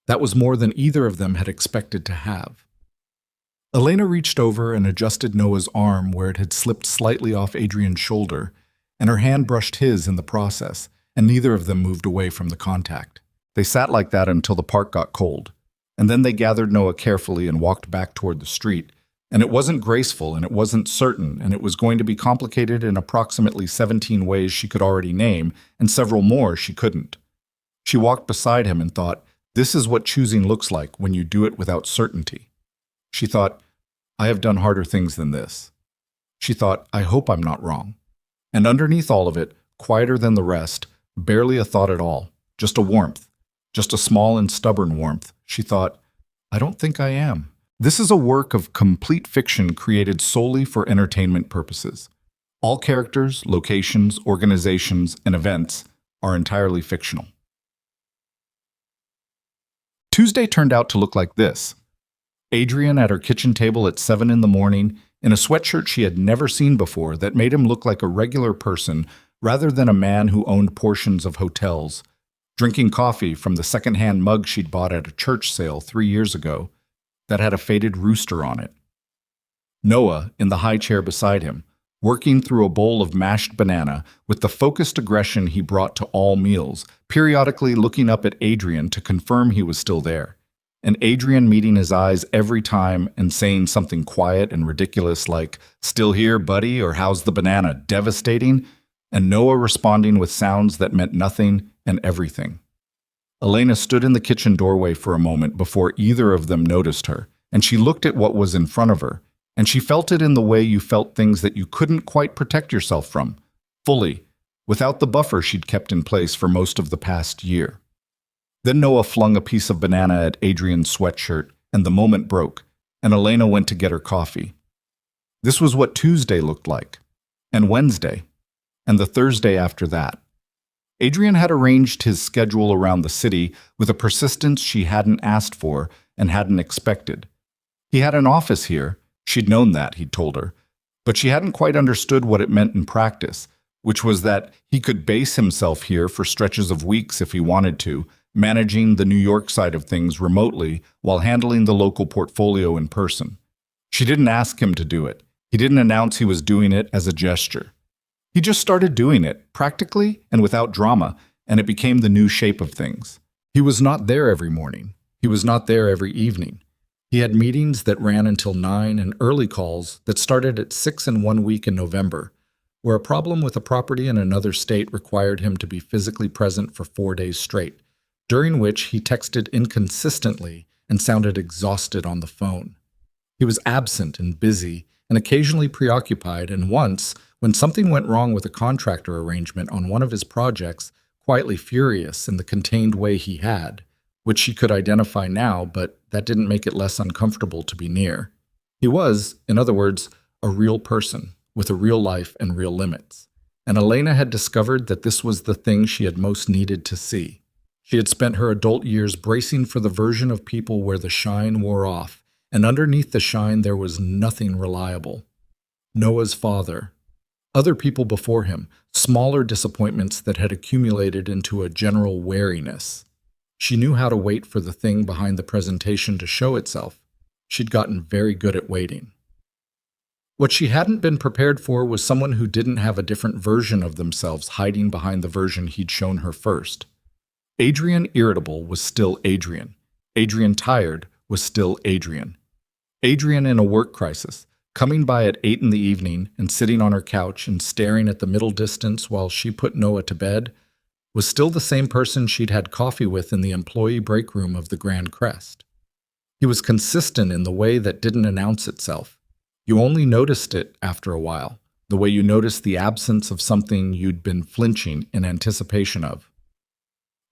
That was more than either of them had expected to have. Elena reached over and adjusted Noah's arm where it had slipped slightly off Adrian's shoulder, and her hand brushed his in the process, and neither of them moved away from the contact. They sat like that until the park got cold, and then they gathered Noah carefully and walked back toward the street, and it wasn't graceful, and it wasn't certain, and it was going to be complicated in approximately 17 ways she could already name, and several more she couldn't. She walked beside him and thought, this is what choosing looks like when you do it without certainty. She thought, I have done harder things than this. She thought, I hope I'm not wrong. And underneath all of it, quieter than the rest, barely a thought at all, just a warmth, just a small and stubborn warmth, she thought, I don't think I am. This is a work of complete fiction created solely for entertainment purposes. All characters, locations, organizations, and events are entirely fictional. Tuesday turned out to look like this. Adrian at her kitchen table at 7 in the morning, in a sweatshirt she had never seen before that made him look like a regular person rather than a man who owned portions of hotels, drinking coffee from the second-hand mug she'd bought at a church sale 3 years ago that had a faded rooster on it. Noah, in the high chair beside him, working through a bowl of mashed banana with the focused aggression he brought to all meals, periodically looking up at Adrian to confirm he was still there, and Adrian meeting his eyes every time and saying something quiet and ridiculous like, "Still here, buddy?" or "How's the banana? Devastating?" and Noah responding with sounds that meant nothing and everything. Elena stood in the kitchen doorway for a moment before either of them noticed her, and she looked at what was in front of her, and she felt it in the way you felt things that you couldn't quite protect yourself from, fully, without the buffer she'd kept in place for most of the past year. Then Noah flung a piece of banana at Adrian's sweatshirt, and the moment broke, and Elena went to get her coffee. This was what Tuesday looked like, and Wednesday, and the Thursday after that. Adrian had arranged his schedule around the city with a persistence she hadn't asked for and hadn't expected. He had an office here. She'd known that, he'd told her, but she hadn't quite understood what it meant in practice, which was that he could base himself here for stretches of weeks if he wanted to, managing the New York side of things remotely while handling the local portfolio in person. She didn't ask him to do it. He didn't announce he was doing it as a gesture. He just started doing it, practically and without drama, and it became the new shape of things. He was not there every morning. He was not there every evening. He had meetings that ran until 9 and early calls that started at 6 in 1 week in November, where a problem with a property in another state required him to be physically present for 4 days straight, during which he texted inconsistently and sounded exhausted on the phone. He was absent and busy and occasionally preoccupied, and once, when something went wrong with a contractor arrangement on one of his projects, quietly furious in the contained way he had, which she could identify now, but that didn't make it less uncomfortable to be near. He was, in other words, a real person with a real life and real limits. And Elena had discovered that this was the thing she had most needed to see. She had spent her adult years bracing for the version of people where the shine wore off, and underneath the shine there was nothing reliable. Noah's father, other people before him, smaller disappointments that had accumulated into a general wariness. She knew how to wait for the thing behind the presentation to show itself. She'd gotten very good at waiting. What she hadn't been prepared for was someone who didn't have a different version of themselves hiding behind the version he'd shown her first. Adrian irritable was still Adrian. Adrian tired was still Adrian. Adrian in a work crisis, Coming by at 8 in the evening and sitting on her couch and staring at the middle distance while she put Noah to bed was still the same person she'd had coffee with in the employee break room of the Grand Crest. He was consistent in the way that didn't announce itself. You only noticed it after a while, the way you noticed the absence of something you'd been flinching in anticipation of.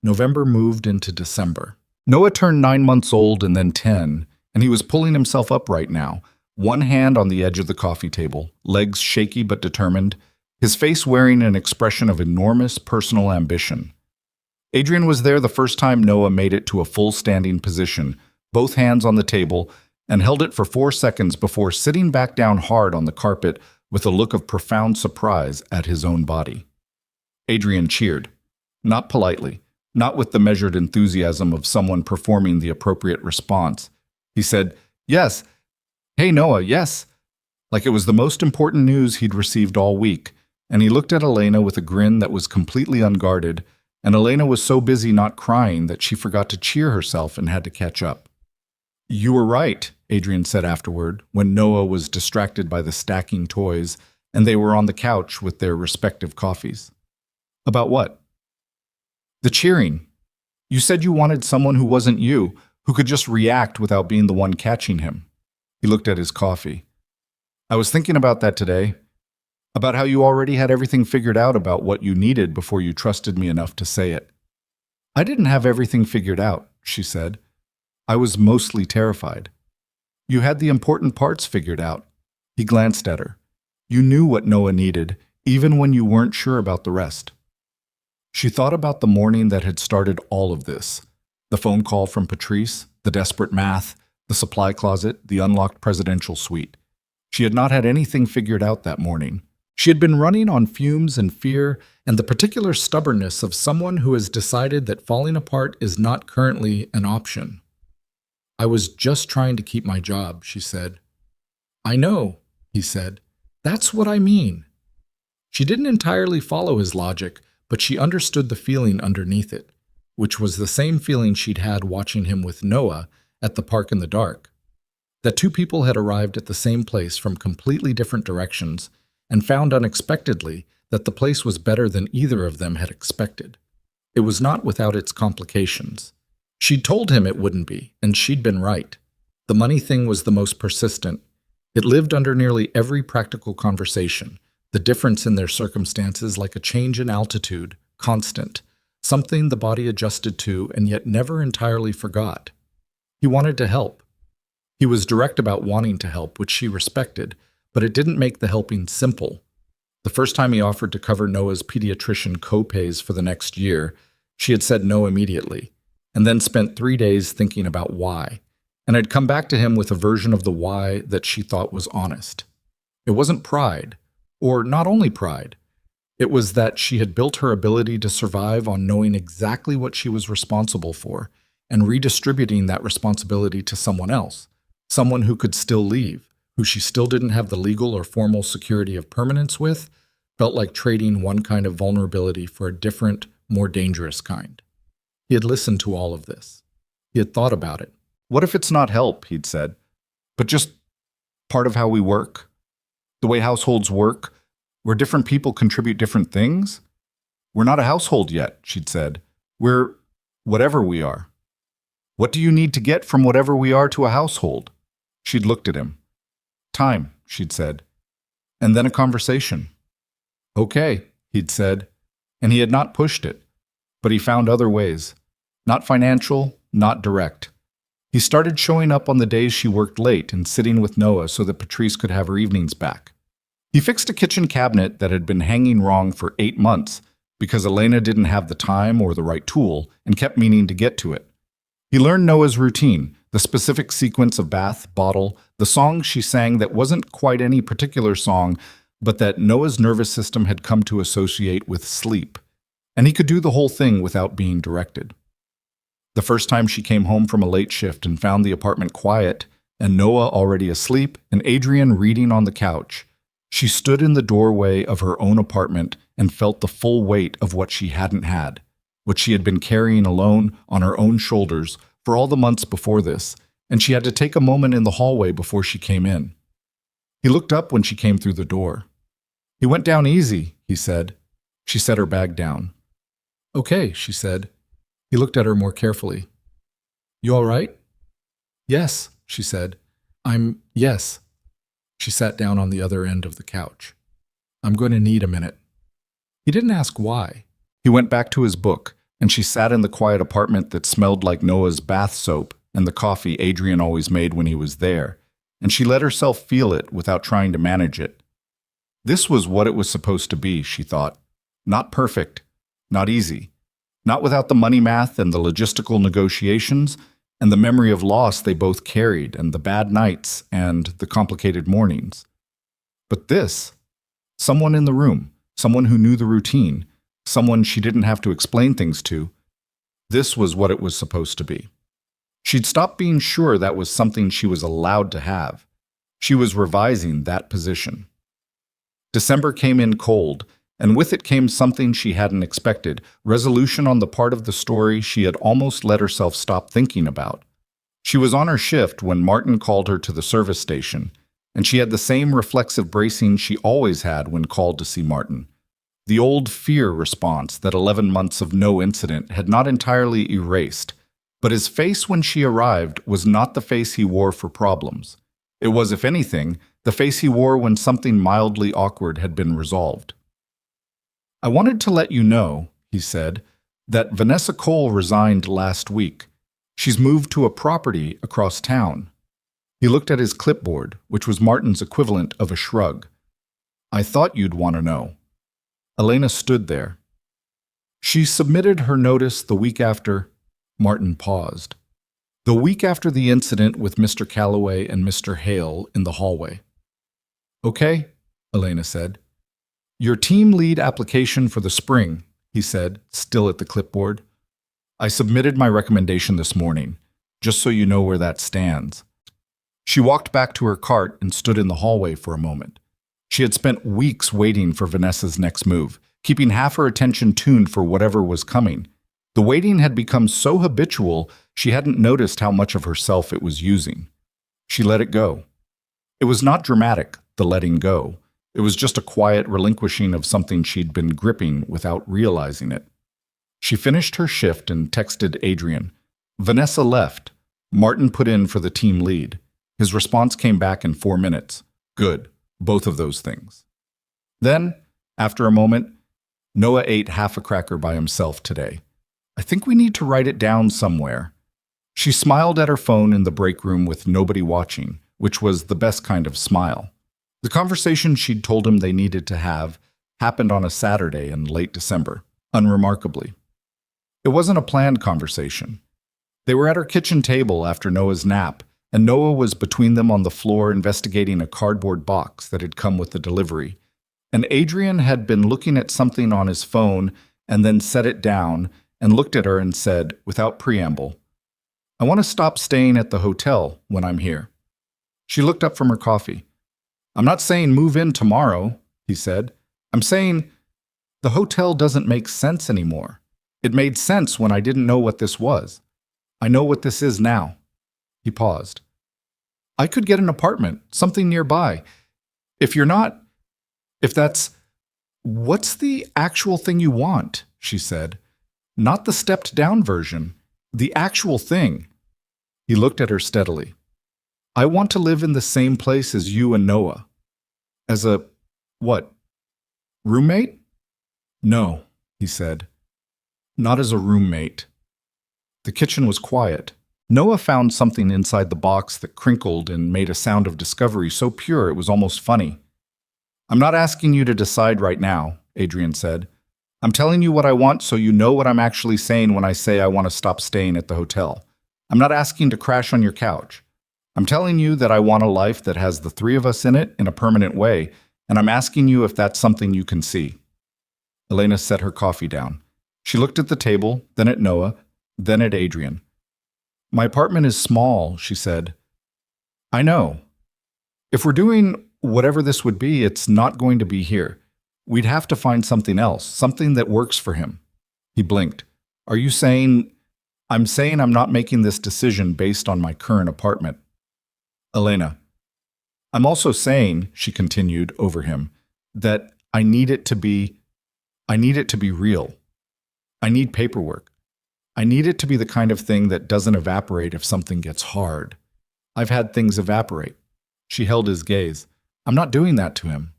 November moved into December. Noah turned 9 months old and then 10, and he was pulling himself up right now, one hand on the edge of the coffee table, legs shaky but determined, his face wearing an expression of enormous personal ambition. Adrian was there the first time Noah made it to a full standing position, both hands on the table, and held it for 4 seconds before sitting back down hard on the carpet with a look of profound surprise at his own body. Adrian cheered, not politely, not with the measured enthusiasm of someone performing the appropriate response. He said, "Yes. Hey, Noah, yes," like it was the most important news he'd received all week, and he looked at Elena with a grin that was completely unguarded, and Elena was so busy not crying that she forgot to cheer herself and had to catch up. "You were right," Adrian said afterward, when Noah was distracted by the stacking toys, and they were on the couch with their respective coffees. "About what?" "The cheering. You said you wanted someone who wasn't you, who could just react without being the one catching him." He looked at his coffee. "I was thinking about that today, about how you already had everything figured out about what you needed before you trusted me enough to say it." "I didn't have everything figured out," she said. "I was mostly terrified." "You had the important parts figured out." He glanced at her. "You knew what Noah needed, even when you weren't sure about the rest." She thought about the morning that had started all of this. The phone call from Patrice, the desperate math, the supply closet, the unlocked presidential suite. She had not had anything figured out that morning. She had been running on fumes and fear and the particular stubbornness of someone who has decided that falling apart is not currently an option. "I was just trying to keep my job," she said. "I know," he said. "That's what I mean." She didn't entirely follow his logic, but she understood the feeling underneath it, which was the same feeling she'd had watching him with Noah at the park in the dark. That two people had arrived at the same place from completely different directions and found unexpectedly that the place was better than either of them had expected. It was not without its complications. She'd told him it wouldn't be, and she'd been right. The money thing was the most persistent. It lived under nearly every practical conversation, the difference in their circumstances like a change in altitude, constant, something the body adjusted to and yet never entirely forgot. He wanted to help. He was direct about wanting to help, which she respected, but it didn't make the helping simple. The first time he offered to cover Noah's pediatrician co-pays for the next year, she had said no immediately, and then spent 3 days thinking about why, and had come back to him with a version of the why that she thought was honest. It wasn't pride, or not only pride. It was that she had built her ability to survive on knowing exactly what she was responsible for and redistributing that responsibility to someone else, someone who could still leave, who she still didn't have the legal or formal security of permanence with, felt like trading one kind of vulnerability for a different, more dangerous kind. He had listened to all of this. He had thought about it. "What if it's not help," he'd said, "but just part of how we work? The way households work, where different people contribute different things? We're not a household yet," she'd said. "We're whatever we are." "What do you need to get from whatever we are to a household?" She'd looked at him. "Time," she'd said. And then a conversation. "Okay," he'd said, and he had not pushed it, but he found other ways. Not financial, not direct. He started showing up on the days she worked late and sitting with Noah so that Patrice could have her evenings back. He fixed a kitchen cabinet that had been hanging wrong for 8 months because Elena didn't have the time or the right tool and kept meaning to get to it. He learned Noah's routine, the specific sequence of bath, bottle, the song she sang that wasn't quite any particular song, but that Noah's nervous system had come to associate with sleep. And he could do the whole thing without being directed. The first time she came home from a late shift and found the apartment quiet, and Noah already asleep, and Adrian reading on the couch, she stood in the doorway of her own apartment and felt the full weight of what she hadn't had, what she had been carrying alone on her own shoulders for all the months before this, and she had to take a moment in the hallway before she came in. He looked up when she came through the door. "He went down easy," he said. She set her bag down. "Okay," she said. He looked at her more carefully. "You all right?" "Yes," she said. Yes." She sat down on the other end of the couch. "I'm going to need a minute." He didn't ask why. He went back to his book, and she sat in the quiet apartment that smelled like Noah's bath soap and the coffee Adrian always made when he was there, and she let herself feel it without trying to manage it. This was what it was supposed to be, she thought. Not perfect, not easy, not without the money math and the logistical negotiations and the memory of loss they both carried and the bad nights and the complicated mornings. But this, someone in the room, someone who knew the routine, someone she didn't have to explain things to, this was what it was supposed to be. She'd stopped being sure that was something she was allowed to have. She was revising that position. December came in cold, and with it came something she hadn't expected, resolution on the part of the story she had almost let herself stop thinking about. She was on her shift when Martin called her to the service station, and she had the same reflexive bracing she always had when called to see Martin. The old fear response that 11 months of no incident had not entirely erased, but his face when she arrived was not the face he wore for problems. It was, if anything, the face he wore when something mildly awkward had been resolved. "I wanted to let you know," he said, "that Vanessa Cole resigned last week. She's moved to a property across town." He looked at his clipboard, which was Martin's equivalent of a shrug. "I thought you'd want to know." Elena stood there. "She submitted her notice the week after—" Martin paused. "The week after the incident with Mr. Calloway and Mr. Hale in the hallway." "Okay," Elena said. "Your team lead application for the spring," he said, still at the clipboard. "I submitted my recommendation this morning, just so you know where that stands." She walked back to her cart and stood in the hallway for a moment. She had spent weeks waiting for Vanessa's next move, keeping half her attention tuned for whatever was coming. The waiting had become so habitual she hadn't noticed how much of herself it was using. She let it go. It was not dramatic, the letting go. It was just a quiet relinquishing of something she'd been gripping without realizing it. She finished her shift and texted Adrian. Vanessa left. Martin put in for the team lead. His response came back in 4 minutes. Good, both of those things. Then, after a moment, Noah ate half a cracker by himself today. "I think we need to write it down somewhere." She smiled at her phone in the break room with nobody watching, which was the best kind of smile. The conversation she'd told him they needed to have happened on a Saturday in late December, unremarkably. It wasn't a planned conversation. They were at her kitchen table after Noah's nap, and Noah was between them on the floor investigating a cardboard box that had come with the delivery. And Adrian had been looking at something on his phone and then set it down and looked at her and said, without preamble, "I want to stop staying at the hotel when I'm here." She looked up from her coffee. "I'm not saying move in tomorrow," he said. "I'm saying the hotel doesn't make sense anymore. It made sense when I didn't know what this was. I know what this is now." He paused. "I could get an apartment, something nearby. If that's, what's the actual thing you want?" she said. "Not the stepped-down version, the actual thing." He looked at her steadily. "I want to live in the same place as you and Noah." "As a, what, roommate?" "No," he said. "Not as a roommate." The kitchen was quiet. Noah found something inside the box that crinkled and made a sound of discovery so pure it was almost funny. "I'm not asking you to decide right now," Adrian said. "I'm telling you what I want so you know what I'm actually saying when I say I want to stop staying at the hotel. I'm not asking to crash on your couch. I'm telling you that I want a life that has the three of us in it in a permanent way, and I'm asking you if that's something you can see." Elena set her coffee down. She looked at the table, then at Noah, then at Adrian. "My apartment is small," she said. "I know. If we're doing whatever this would be, it's not going to be here. We'd have to find something else, something that works for him." He blinked. "Are you saying—" "I'm saying I'm not making this decision based on my current apartment." "Elena, I'm also saying, she continued over him, that I need it to be real. I need paperwork. I need it to be the kind of thing that doesn't evaporate if something gets hard. I've had things evaporate. She held his gaze. I'm not doing that to him.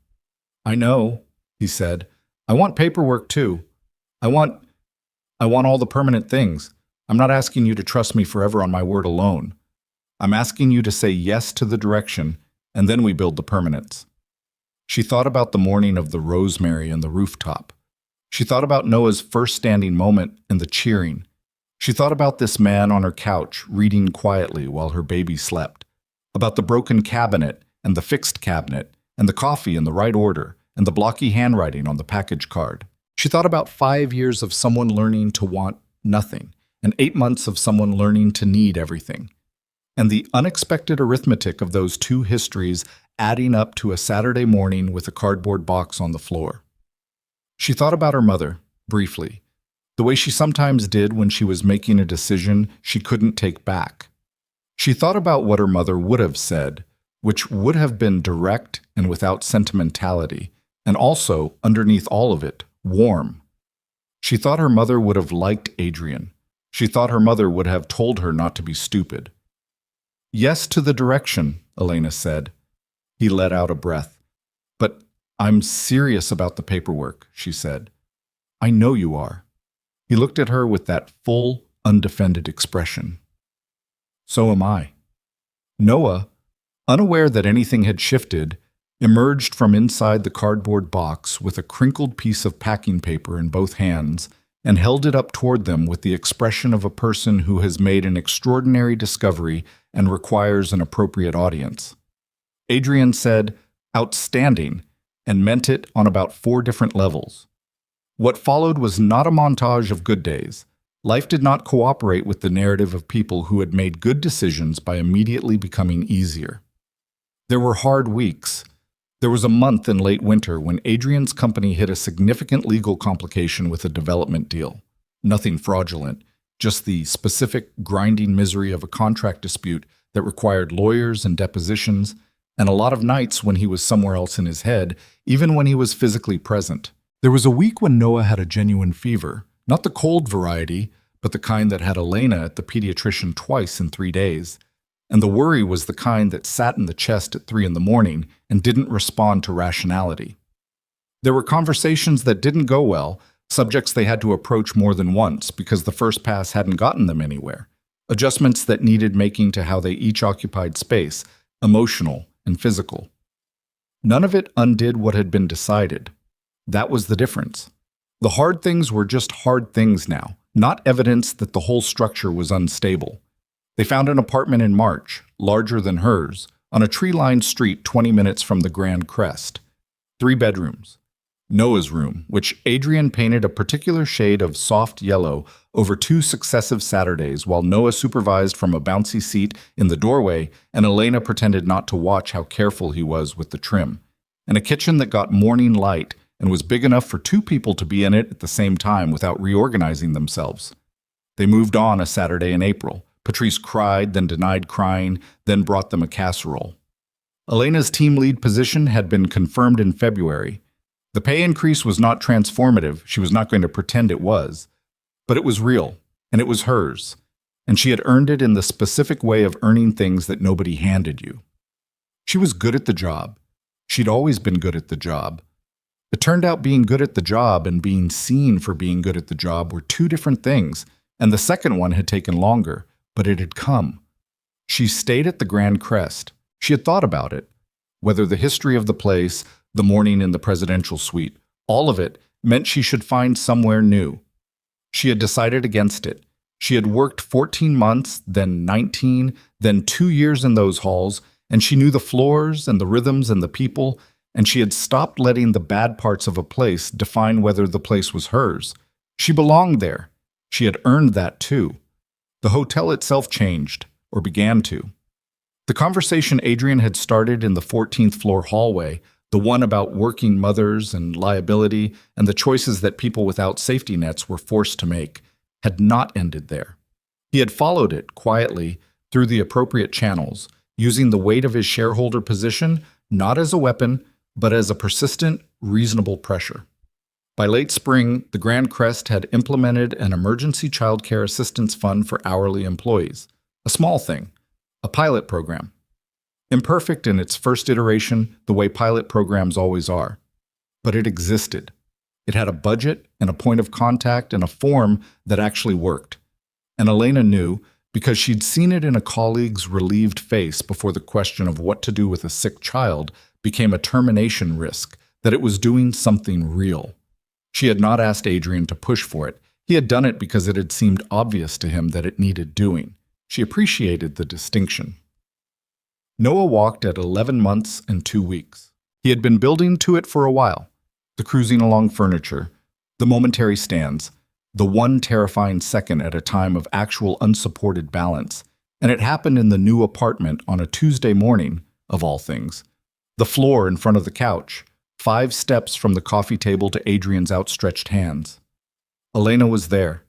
I know, he said. I want paperwork too. I want all the permanent things. I'm not asking you to trust me forever on my word alone. I'm asking you to say yes to the direction, and then we build the permanence. She thought about the morning of the rosemary and the rooftop. She thought about Noah's first standing moment and the cheering. She thought about this man on her couch reading quietly while her baby slept, about the broken cabinet and the fixed cabinet, and the coffee in the right order, and the blocky handwriting on the package card. She thought about 5 years of someone learning to want nothing, and 8 months of someone learning to need everything. And the unexpected arithmetic of those two histories adding up to a Saturday morning with a cardboard box on the floor. She thought about her mother, briefly, the way she sometimes did when she was making a decision she couldn't take back. She thought about what her mother would have said, which would have been direct and without sentimentality, and also, underneath all of it, warm. She thought her mother would have liked Adrian. She thought her mother would have told her not to be stupid. Yes to the direction, Elena said. He let out a breath. But I'm serious about the paperwork, she said. I know you are. He looked at her with that full, undefended expression. So am I. Noah, unaware that anything had shifted, emerged from inside the cardboard box with a crinkled piece of packing paper in both hands and held it up toward them with the expression of a person who has made an extraordinary discovery and requires an appropriate audience. Adrian said, "Outstanding," and meant it on about 4 different levels. What followed was not a montage of good days. Life did not cooperate with the narrative of people who had made good decisions by immediately becoming easier. There were hard weeks. There was a month in late winter when Adrian's company hit a significant legal complication with a development deal. Nothing fraudulent, just the specific grinding misery of a contract dispute that required lawyers and depositions, and a lot of nights when he was somewhere else in his head, even when he was physically present. There was a week when Noah had a genuine fever, not the cold variety, but the kind that had Elena at the pediatrician twice in 3 days. And the worry was the kind that sat in the chest at 3 a.m. and didn't respond to rationality. There were conversations that didn't go well, subjects they had to approach more than once because the first pass hadn't gotten them anywhere, adjustments that needed making to how they each occupied space, emotional and physical. None of it undid what had been decided. That was the difference. The hard things were just hard things now, not evidence that the whole structure was unstable. They found an apartment in March, larger than hers, on a tree-lined street 20 minutes from the Grand Crest. 3 bedrooms. Noah's room, which Adrian painted a particular shade of soft yellow over 2 successive Saturdays while Noah supervised from a bouncy seat in the doorway and Elena pretended not to watch how careful he was with the trim. And a kitchen that got morning light and was big enough for 2 people to be in it at the same time without reorganizing themselves. They moved on a Saturday in April. Patrice cried, then denied crying, then brought them a casserole. Elena's team lead position had been confirmed in February. The pay increase was not transformative, she was not going to pretend it was, but it was real, and it was hers, and she had earned it in the specific way of earning things that nobody handed you. She was good at the job. She'd always been good at the job. It turned out being good at the job and being seen for being good at the job were 2 different things, and the second one had taken longer, but it had come. She stayed at the Grand Crest. She had thought about it. Whether the history of the place, the morning in the presidential suite, all of it meant she should find somewhere new. She had decided against it. She had worked 14 months, then 19, then 2 years in those halls, and she knew the floors and the rhythms and the people, and she had stopped letting the bad parts of a place define whether the place was hers. She belonged there. She had earned that too. The hotel itself changed, or began to. The conversation Adrian had started in the 14th floor hallway, the one about working mothers and liability and the choices that people without safety nets were forced to make, had not ended there. He had followed it quietly through the appropriate channels, using the weight of his shareholder position not as a weapon, but as a persistent, reasonable pressure. By late spring, the Grand Crest had implemented an emergency childcare assistance fund for hourly employees, a small thing, a pilot program. Imperfect in its first iteration, the way pilot programs always are. But it existed. It had a budget and a point of contact and a form that actually worked. And Elena knew, because she'd seen it in a colleague's relieved face before the question of what to do with a sick child became a termination risk, that it was doing something real. She had not asked Adrian to push for it. He had done it because it had seemed obvious to him that it needed doing. She appreciated the distinction. Noah walked at 11 months and 2 weeks. He had been building to it for a while. The cruising along furniture, the momentary stands, the one terrifying second at a time of actual unsupported balance. And it happened in the new apartment on a Tuesday morning, of all things. The floor in front of the couch, 5 steps from the coffee table to Adrian's outstretched hands. Elena was there.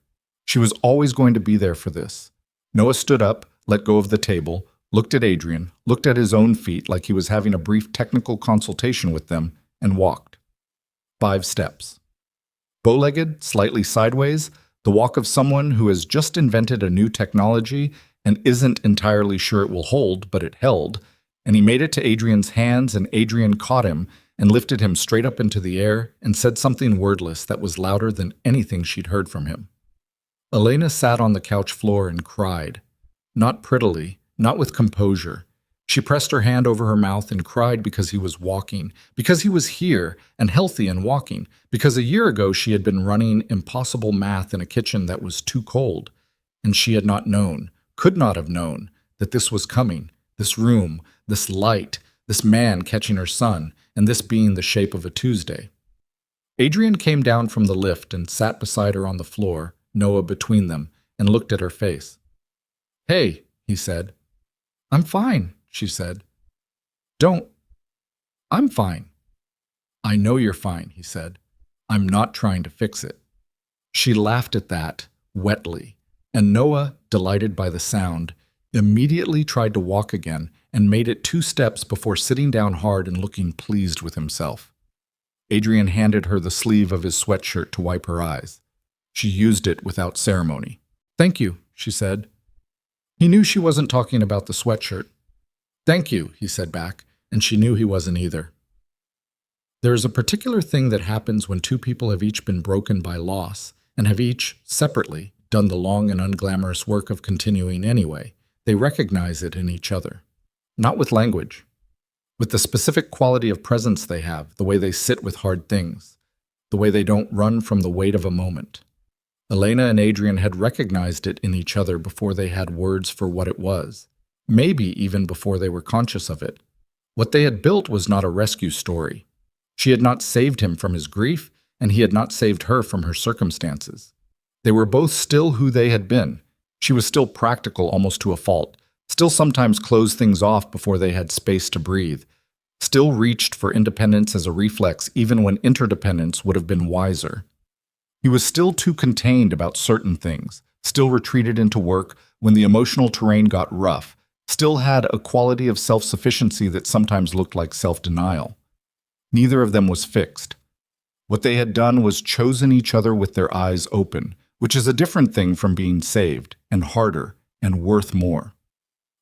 She was always going to be there for this. Noah stood up, let go of the table, looked at Adrian, looked at his own feet like he was having a brief technical consultation with them, and walked. 5 steps. Bow-legged, slightly sideways, the walk of someone who has just invented a new technology and isn't entirely sure it will hold, but it held, and he made it to Adrian's hands, and Adrian caught him and lifted him straight up into the air and said something wordless that was louder than anything she'd heard from him. Elena sat on the couch floor and cried. Not prettily, not with composure. She pressed her hand over her mouth and cried because he was walking, because he was here and healthy and walking, because a year ago she had been running impossible math in a kitchen that was too cold, and she had not known, could not have known, that this was coming, this room, this light, this man catching her son, and this being the shape of a Tuesday. Adrian came down from the lift and sat beside her on the floor, Noah between them, and looked at her face. "Hey," he said. "I'm fine," she said. "Don't. I'm fine." "I know you're fine," he said. "I'm not trying to fix it." She laughed at that, wetly, and Noah, delighted by the sound, immediately tried to walk again and made it 2 steps before sitting down hard and looking pleased with himself. Adrian handed her the sleeve of his sweatshirt to wipe her eyes. She used it without ceremony. "Thank you," she said. He knew she wasn't talking about the sweatshirt. "Thank you," he said back, and she knew he wasn't either. There is a particular thing that happens when 2 people have each been broken by loss and have each, separately, done the long and unglamorous work of continuing anyway. They recognize it in each other. Not with language. With the specific quality of presence they have, the way they sit with hard things, the way they don't run from the weight of a moment. Elena and Adrian had recognized it in each other before they had words for what it was, maybe even before they were conscious of it. What they had built was not a rescue story. She had not saved him from his grief, and he had not saved her from her circumstances. They were both still who they had been. She was still practical almost to a fault, still sometimes closed things off before they had space to breathe, still reached for independence as a reflex even when interdependence would have been wiser. He was still too contained about certain things, still retreated into work when the emotional terrain got rough, still had a quality of self-sufficiency that sometimes looked like self-denial. Neither of them was fixed. What they had done was chosen each other with their eyes open, which is a different thing from being saved, and harder, and worth more.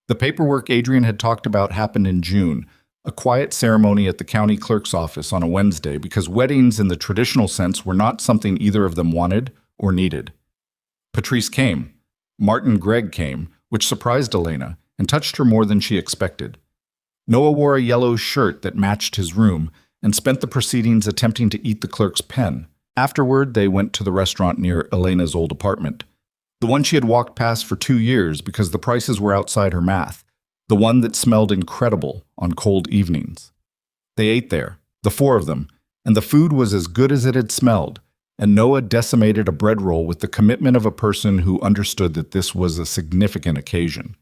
The paperwork Adrian had talked about happened in June, a quiet ceremony at the county clerk's office on a Wednesday because weddings in the traditional sense were not something either of them wanted or needed. Patrice came. Martin Gregg came, which surprised Elena and touched her more than she expected. Noah wore a yellow shirt that matched his room and spent the proceedings attempting to eat the clerk's pen. Afterward, they went to the restaurant near Elena's old apartment, the one she had walked past for 2 years because the prices were outside her math, the one that smelled incredible on cold evenings. They ate there, the 4 of them, and the food was as good as it had smelled, and Noah decimated a bread roll with the commitment of a person who understood that this was a significant occasion.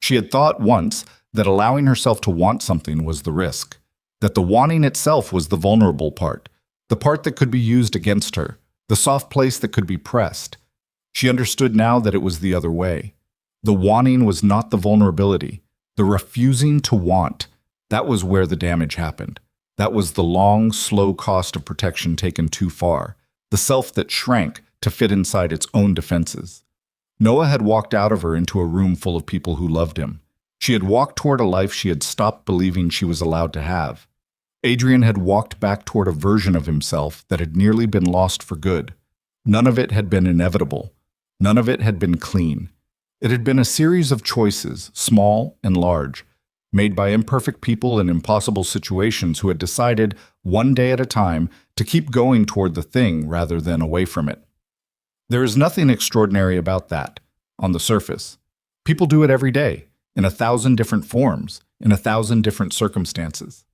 She had thought once that allowing herself to want something was the risk, that the wanting itself was the vulnerable part, the part that could be used against her, the soft place that could be pressed. She understood now that it was the other way. The wanting was not the vulnerability. The refusing to want, that was where the damage happened. That was the long, slow cost of protection taken too far, the self that shrank to fit inside its own defenses. Noah had walked out of her into a room full of people who loved him. She had walked toward a life she had stopped believing she was allowed to have. Adrian had walked back toward a version of himself that had nearly been lost for good. None of it had been inevitable. None of it had been clean. It had been a series of choices, small and large, made by imperfect people in impossible situations who had decided, one day at a time, to keep going toward the thing rather than away from it. There is nothing extraordinary about that, on the surface. People do it every day, in 1,000 different forms, in 1,000 different circumstances.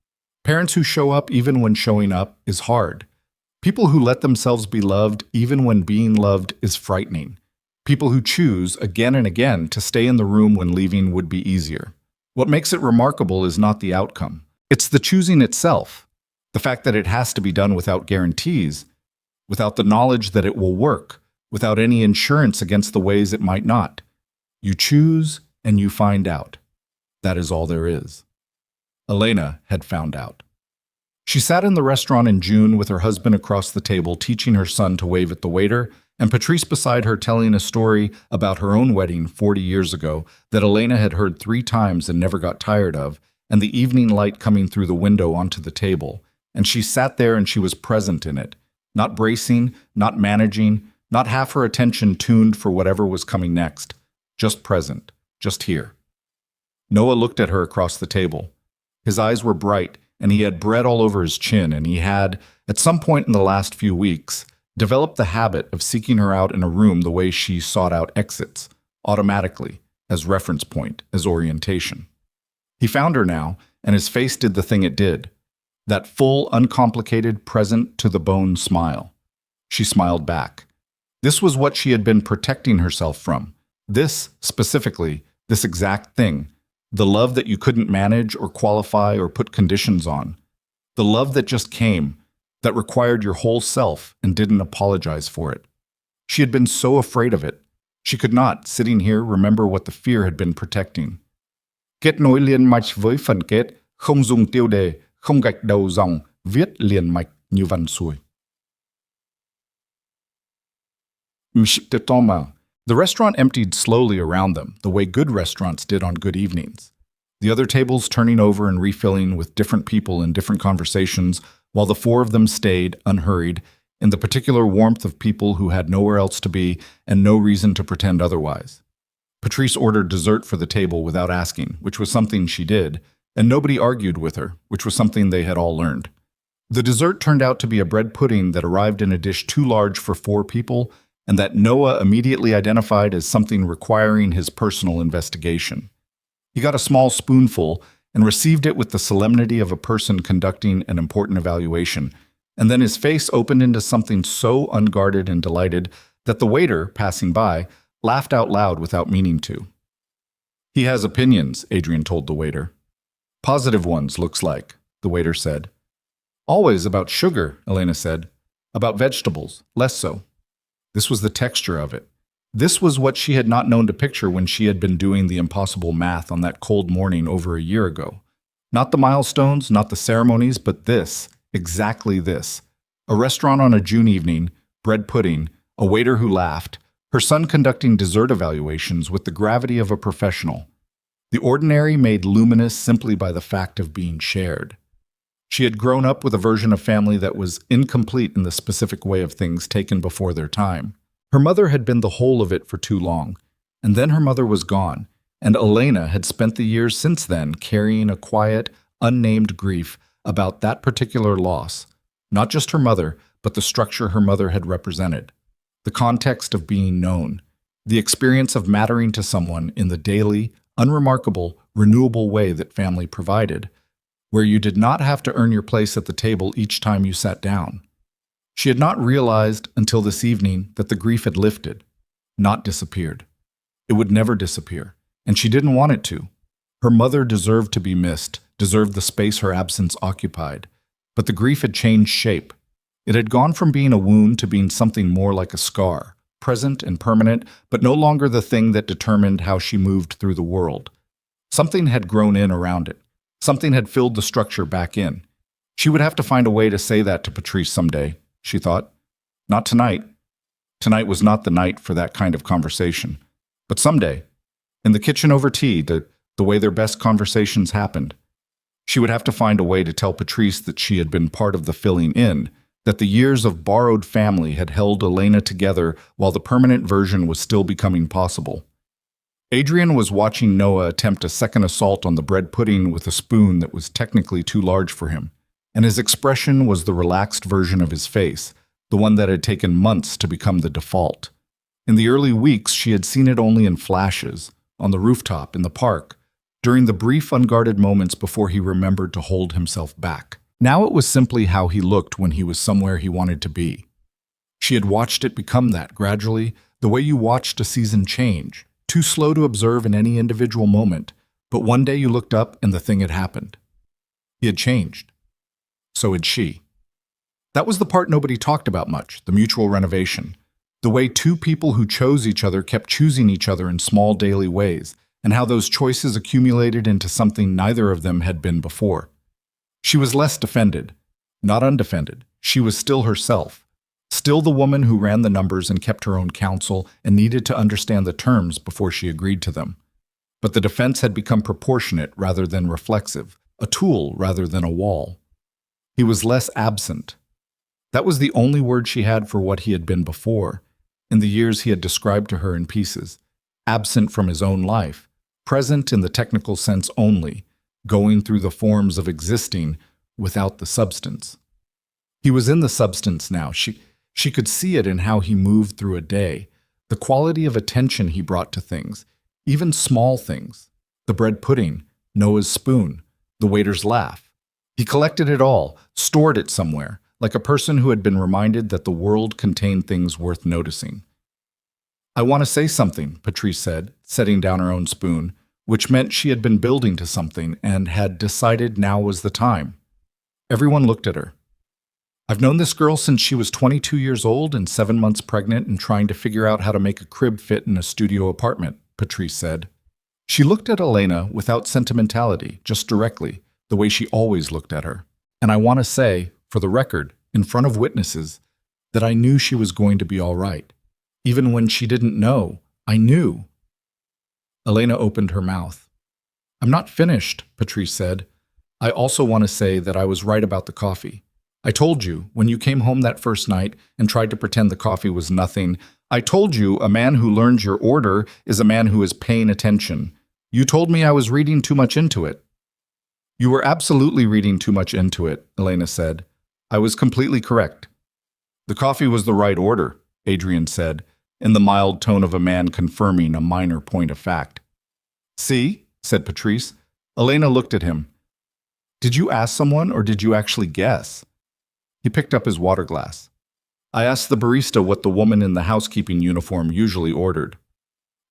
Parents who show up even when showing up is hard. People who let themselves be loved even when being loved is frightening. People who choose again and again to stay in the room when leaving would be easier. What makes it remarkable is not the outcome. It's the choosing itself. The fact that it has to be done without guarantees, without the knowledge that it will work, without any insurance against the ways it might not. You choose and you find out. That is all there is. Elena had found out. She sat in the restaurant in June with her husband across the table teaching her son to wave at the waiter, and Patrice beside her telling a story about her own wedding 40 years ago that Elena had heard 3 times and never got tired of, and the evening light coming through the window onto the table. And she sat there and she was present in it, not bracing, not managing, not half her attention tuned for whatever was coming next, just present, just here. Noah looked at her across the table. His eyes were bright, and he had bread all over his chin, and he had, at some point in the last few weeks, developed the habit of seeking her out in a room the way she sought out exits, automatically, as reference point, as orientation. He found her now, and his face did the thing it did, that full, uncomplicated, present-to-the-bone smile. She smiled back. This was what she had been protecting herself from. This, specifically, this exact thing. The love that you couldn't manage or qualify or put conditions on. The love that just came, that required your whole self and didn't apologize for it. She had been so afraid of it. She could not, sitting here, remember what the fear had been protecting. Kết nối liền mạch với phần kết, không dùng tiêu đề, không gạch đầu dòng, viết liền mạch như văn xuôi. The restaurant emptied slowly around them, the way good restaurants did on good evenings. The other tables turning over and refilling with different people in different conversations, while the 4 of them stayed, unhurried, in the particular warmth of people who had nowhere else to be and no reason to pretend otherwise. Patrice ordered dessert for the table without asking, which was something she did, and nobody argued with her, which was something they had all learned. The dessert turned out to be a bread pudding that arrived in a dish too large for 4 people, and that Noah immediately identified as something requiring his personal investigation. He got a small spoonful and received it with the solemnity of a person conducting an important evaluation, and then his face opened into something so unguarded and delighted that the waiter, passing by, laughed out loud without meaning to. He has opinions, Adrian told the waiter. Positive ones, looks like, the waiter said. Always about sugar, Elena said. About vegetables, less so. This was the texture of it. This was what she had not known to picture when she had been doing the impossible math on that cold morning over a year ago. Not the milestones, not the ceremonies, but this, exactly this. A restaurant on a June evening, bread pudding, a waiter who laughed, her son conducting dessert evaluations with the gravity of a professional. The ordinary made luminous simply by the fact of being shared. She had grown up with a version of family that was incomplete in the specific way of things taken before their time. Her mother had been the whole of it for too long, and then her mother was gone, and Elena had spent the years since then carrying a quiet, unnamed grief about that particular loss, not just her mother, but the structure her mother had represented, the context of being known, the experience of mattering to someone in the daily, unremarkable, renewable way that family provided, where you did not have to earn your place at the table each time you sat down. She had not realized until this evening that the grief had lifted, not disappeared. It would never disappear, and she didn't want it to. Her mother deserved to be missed, deserved the space her absence occupied, but the grief had changed shape. It had gone from being a wound to being something more like a scar, present and permanent, but no longer the thing that determined how she moved through the world. Something had grown in around it. Something had filled the structure back in. She would have to find a way to say that to Patrice someday, she thought. Not tonight. Tonight was not the night for that kind of conversation. But someday, in the kitchen over tea, the way their best conversations happened, she would have to find a way to tell Patrice that she had been part of the filling in, that the years of borrowed family had held Elena together while the permanent version was still becoming possible. Adrian was watching Noah attempt a second assault on the bread pudding with a spoon that was technically too large for him, and his expression was the relaxed version of his face, the one that had taken months to become the default. In the early weeks, she had seen it only in flashes, on the rooftop, in the park, during the brief unguarded moments before he remembered to hold himself back. Now it was simply how he looked when he was somewhere he wanted to be. She had watched it become that gradually, the way you watched a season change, too slow to observe in any individual moment, but one day you looked up and the thing had happened. He had changed. So had she. That was the part nobody talked about much, the mutual renovation. The way two people who chose each other kept choosing each other in small daily ways, and how those choices accumulated into something neither of them had been before. She was less defended, not undefended. She was still herself, still the woman who ran the numbers and kept her own counsel and needed to understand the terms before she agreed to them. But the defense had become proportionate rather than reflexive, a tool rather than a wall. He was less absent. That was the only word she had for what he had been before, in the years he had described to her in pieces, absent from his own life, present in the technical sense only, going through the forms of existing without the substance. He was in the substance now. She could see it in how he moved through a day, the quality of attention he brought to things, even small things, the bread pudding, Noah's spoon, the waiter's laugh. He collected it all, stored it somewhere, like a person who had been reminded that the world contained things worth noticing. I want to say something, Patrice said, setting down her own spoon, which meant she had been building to something and had decided now was the time. Everyone looked at her. I've known this girl since she was 22 years old and 7 months pregnant and trying to figure out how to make a crib fit in a studio apartment, Patrice said. She looked at Elena without sentimentality, just directly, the way she always looked at her. And I want to say, for the record, in front of witnesses, that I knew she was going to be all right. Even when she didn't know, I knew. Elena opened her mouth. I'm not finished, Patrice said. I also want to say that I was right about the coffee. I told you, when you came home that first night and tried to pretend the coffee was nothing, I told you a man who learns your order is a man who is paying attention. You told me I was reading too much into it. You were absolutely reading too much into it, Elena said. I was completely correct. The coffee was the right order, Adrian said, in the mild tone of a man confirming a minor point of fact. See, said Patrice. Elena looked at him. Did you ask someone or did you actually guess? He picked up his water glass. I asked the barista what the woman in the housekeeping uniform usually ordered.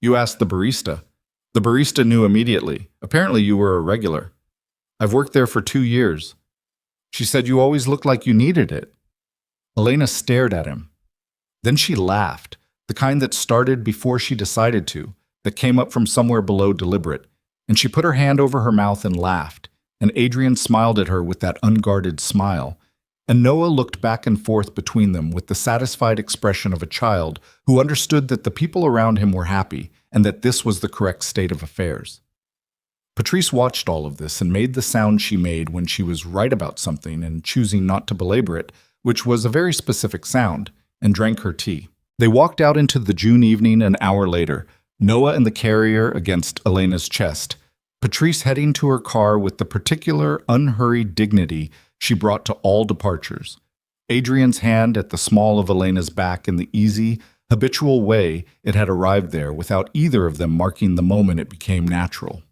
You asked the barista. The barista knew immediately. Apparently you were a regular. I've worked there for 2 years. She said you always looked like you needed it. Elena stared at him. Then she laughed, the kind that started before she decided to, that came up from somewhere below deliberate, and she put her hand over her mouth and laughed, and Adrian smiled at her with that unguarded smile, and Noah looked back and forth between them with the satisfied expression of a child who understood that the people around him were happy and that this was the correct state of affairs. Patrice watched all of this and made the sound she made when she was right about something and choosing not to belabor it, which was a very specific sound, and drank her tea. They walked out into the June evening an hour later, Noah and the carrier against Elena's chest, Patrice heading to her car with the particular unhurried dignity she brought to all departures, Adrian's hand at the small of Elena's back in the easy, habitual way it had arrived there without either of them marking the moment it became natural.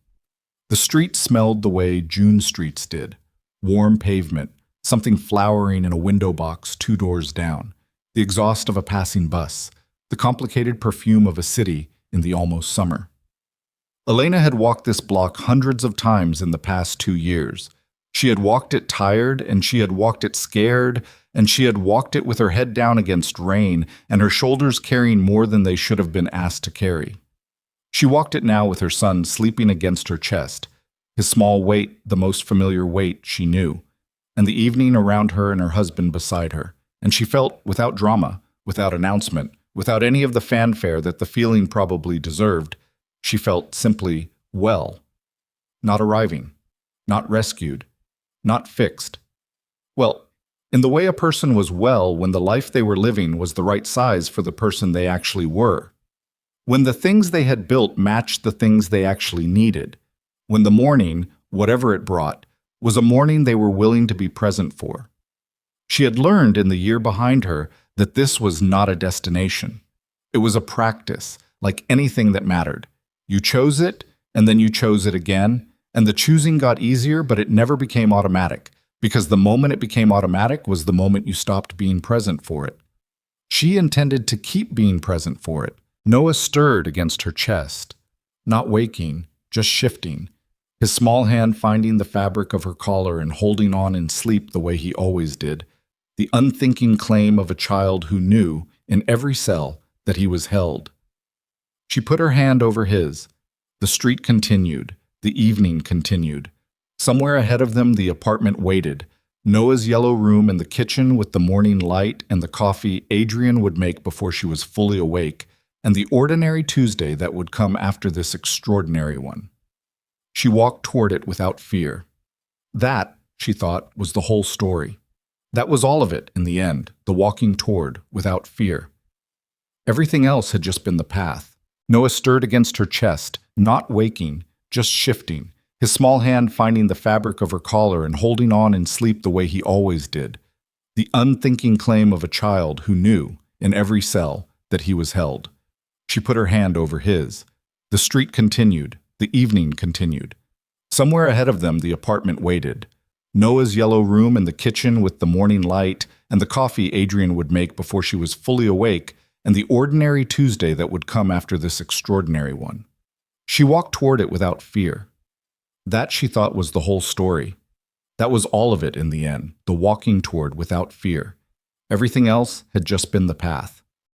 The street smelled the way June streets did, warm pavement, something flowering in a window box 2 doors down, the exhaust of a passing bus, the complicated perfume of a city in the almost summer. Elena had walked this block hundreds of times in the past 2 years. She had walked it tired, and she had walked it scared, and she had walked it with her head down against rain and her shoulders carrying more than they should have been asked to carry. She walked it now with her son sleeping against her chest, his small weight the most familiar weight she knew, and the evening around her and her husband beside her. And she felt, without drama, without announcement, without any of the fanfare that the feeling probably deserved, she felt simply well. Not arriving, not rescued, not fixed. Well, in the way a person was well when the life they were living was the right size for the person they actually were. When the things they had built matched the things they actually needed. When the morning, whatever it brought, was a morning they were willing to be present for. She had learned in the year behind her that this was not a destination. It was a practice, like anything that mattered. You chose it, and then you chose it again, and the choosing got easier, but it never became automatic, because the moment it became automatic was the moment you stopped being present for it. She intended to keep being present for it. Noah stirred against her chest, not waking, just shifting, his small hand finding the fabric of her collar and holding on in sleep the way he always did, the unthinking claim of a child who knew, in every cell, that he was held. She put her hand over his. The street continued. The evening continued. Somewhere ahead of them the apartment waited, Noah's yellow room and the kitchen with the morning light and the coffee Adrian would make before she was fully awake, and the ordinary Tuesday that would come after this extraordinary one. She walked toward it without fear. That, she thought, was the whole story. That was all of it in the end, the walking toward without fear. Everything else had just been the path. Noah stirred against her chest, not waking, just shifting, his small hand finding the fabric of her collar and holding on in sleep the way he always did, the unthinking claim of a child who knew, in every cell, that he was held. She put her hand over his. The street continued. The evening continued. Somewhere ahead of them the apartment waited, Noah's yellow room and the kitchen with the morning light and the coffee Adrian would make before she was fully awake, and the ordinary Tuesday that would come after this extraordinary one. She walked toward it without fear. That, she thought, was the whole story. That was all of it in the end, the walking toward without fear. Everything else had just been the path.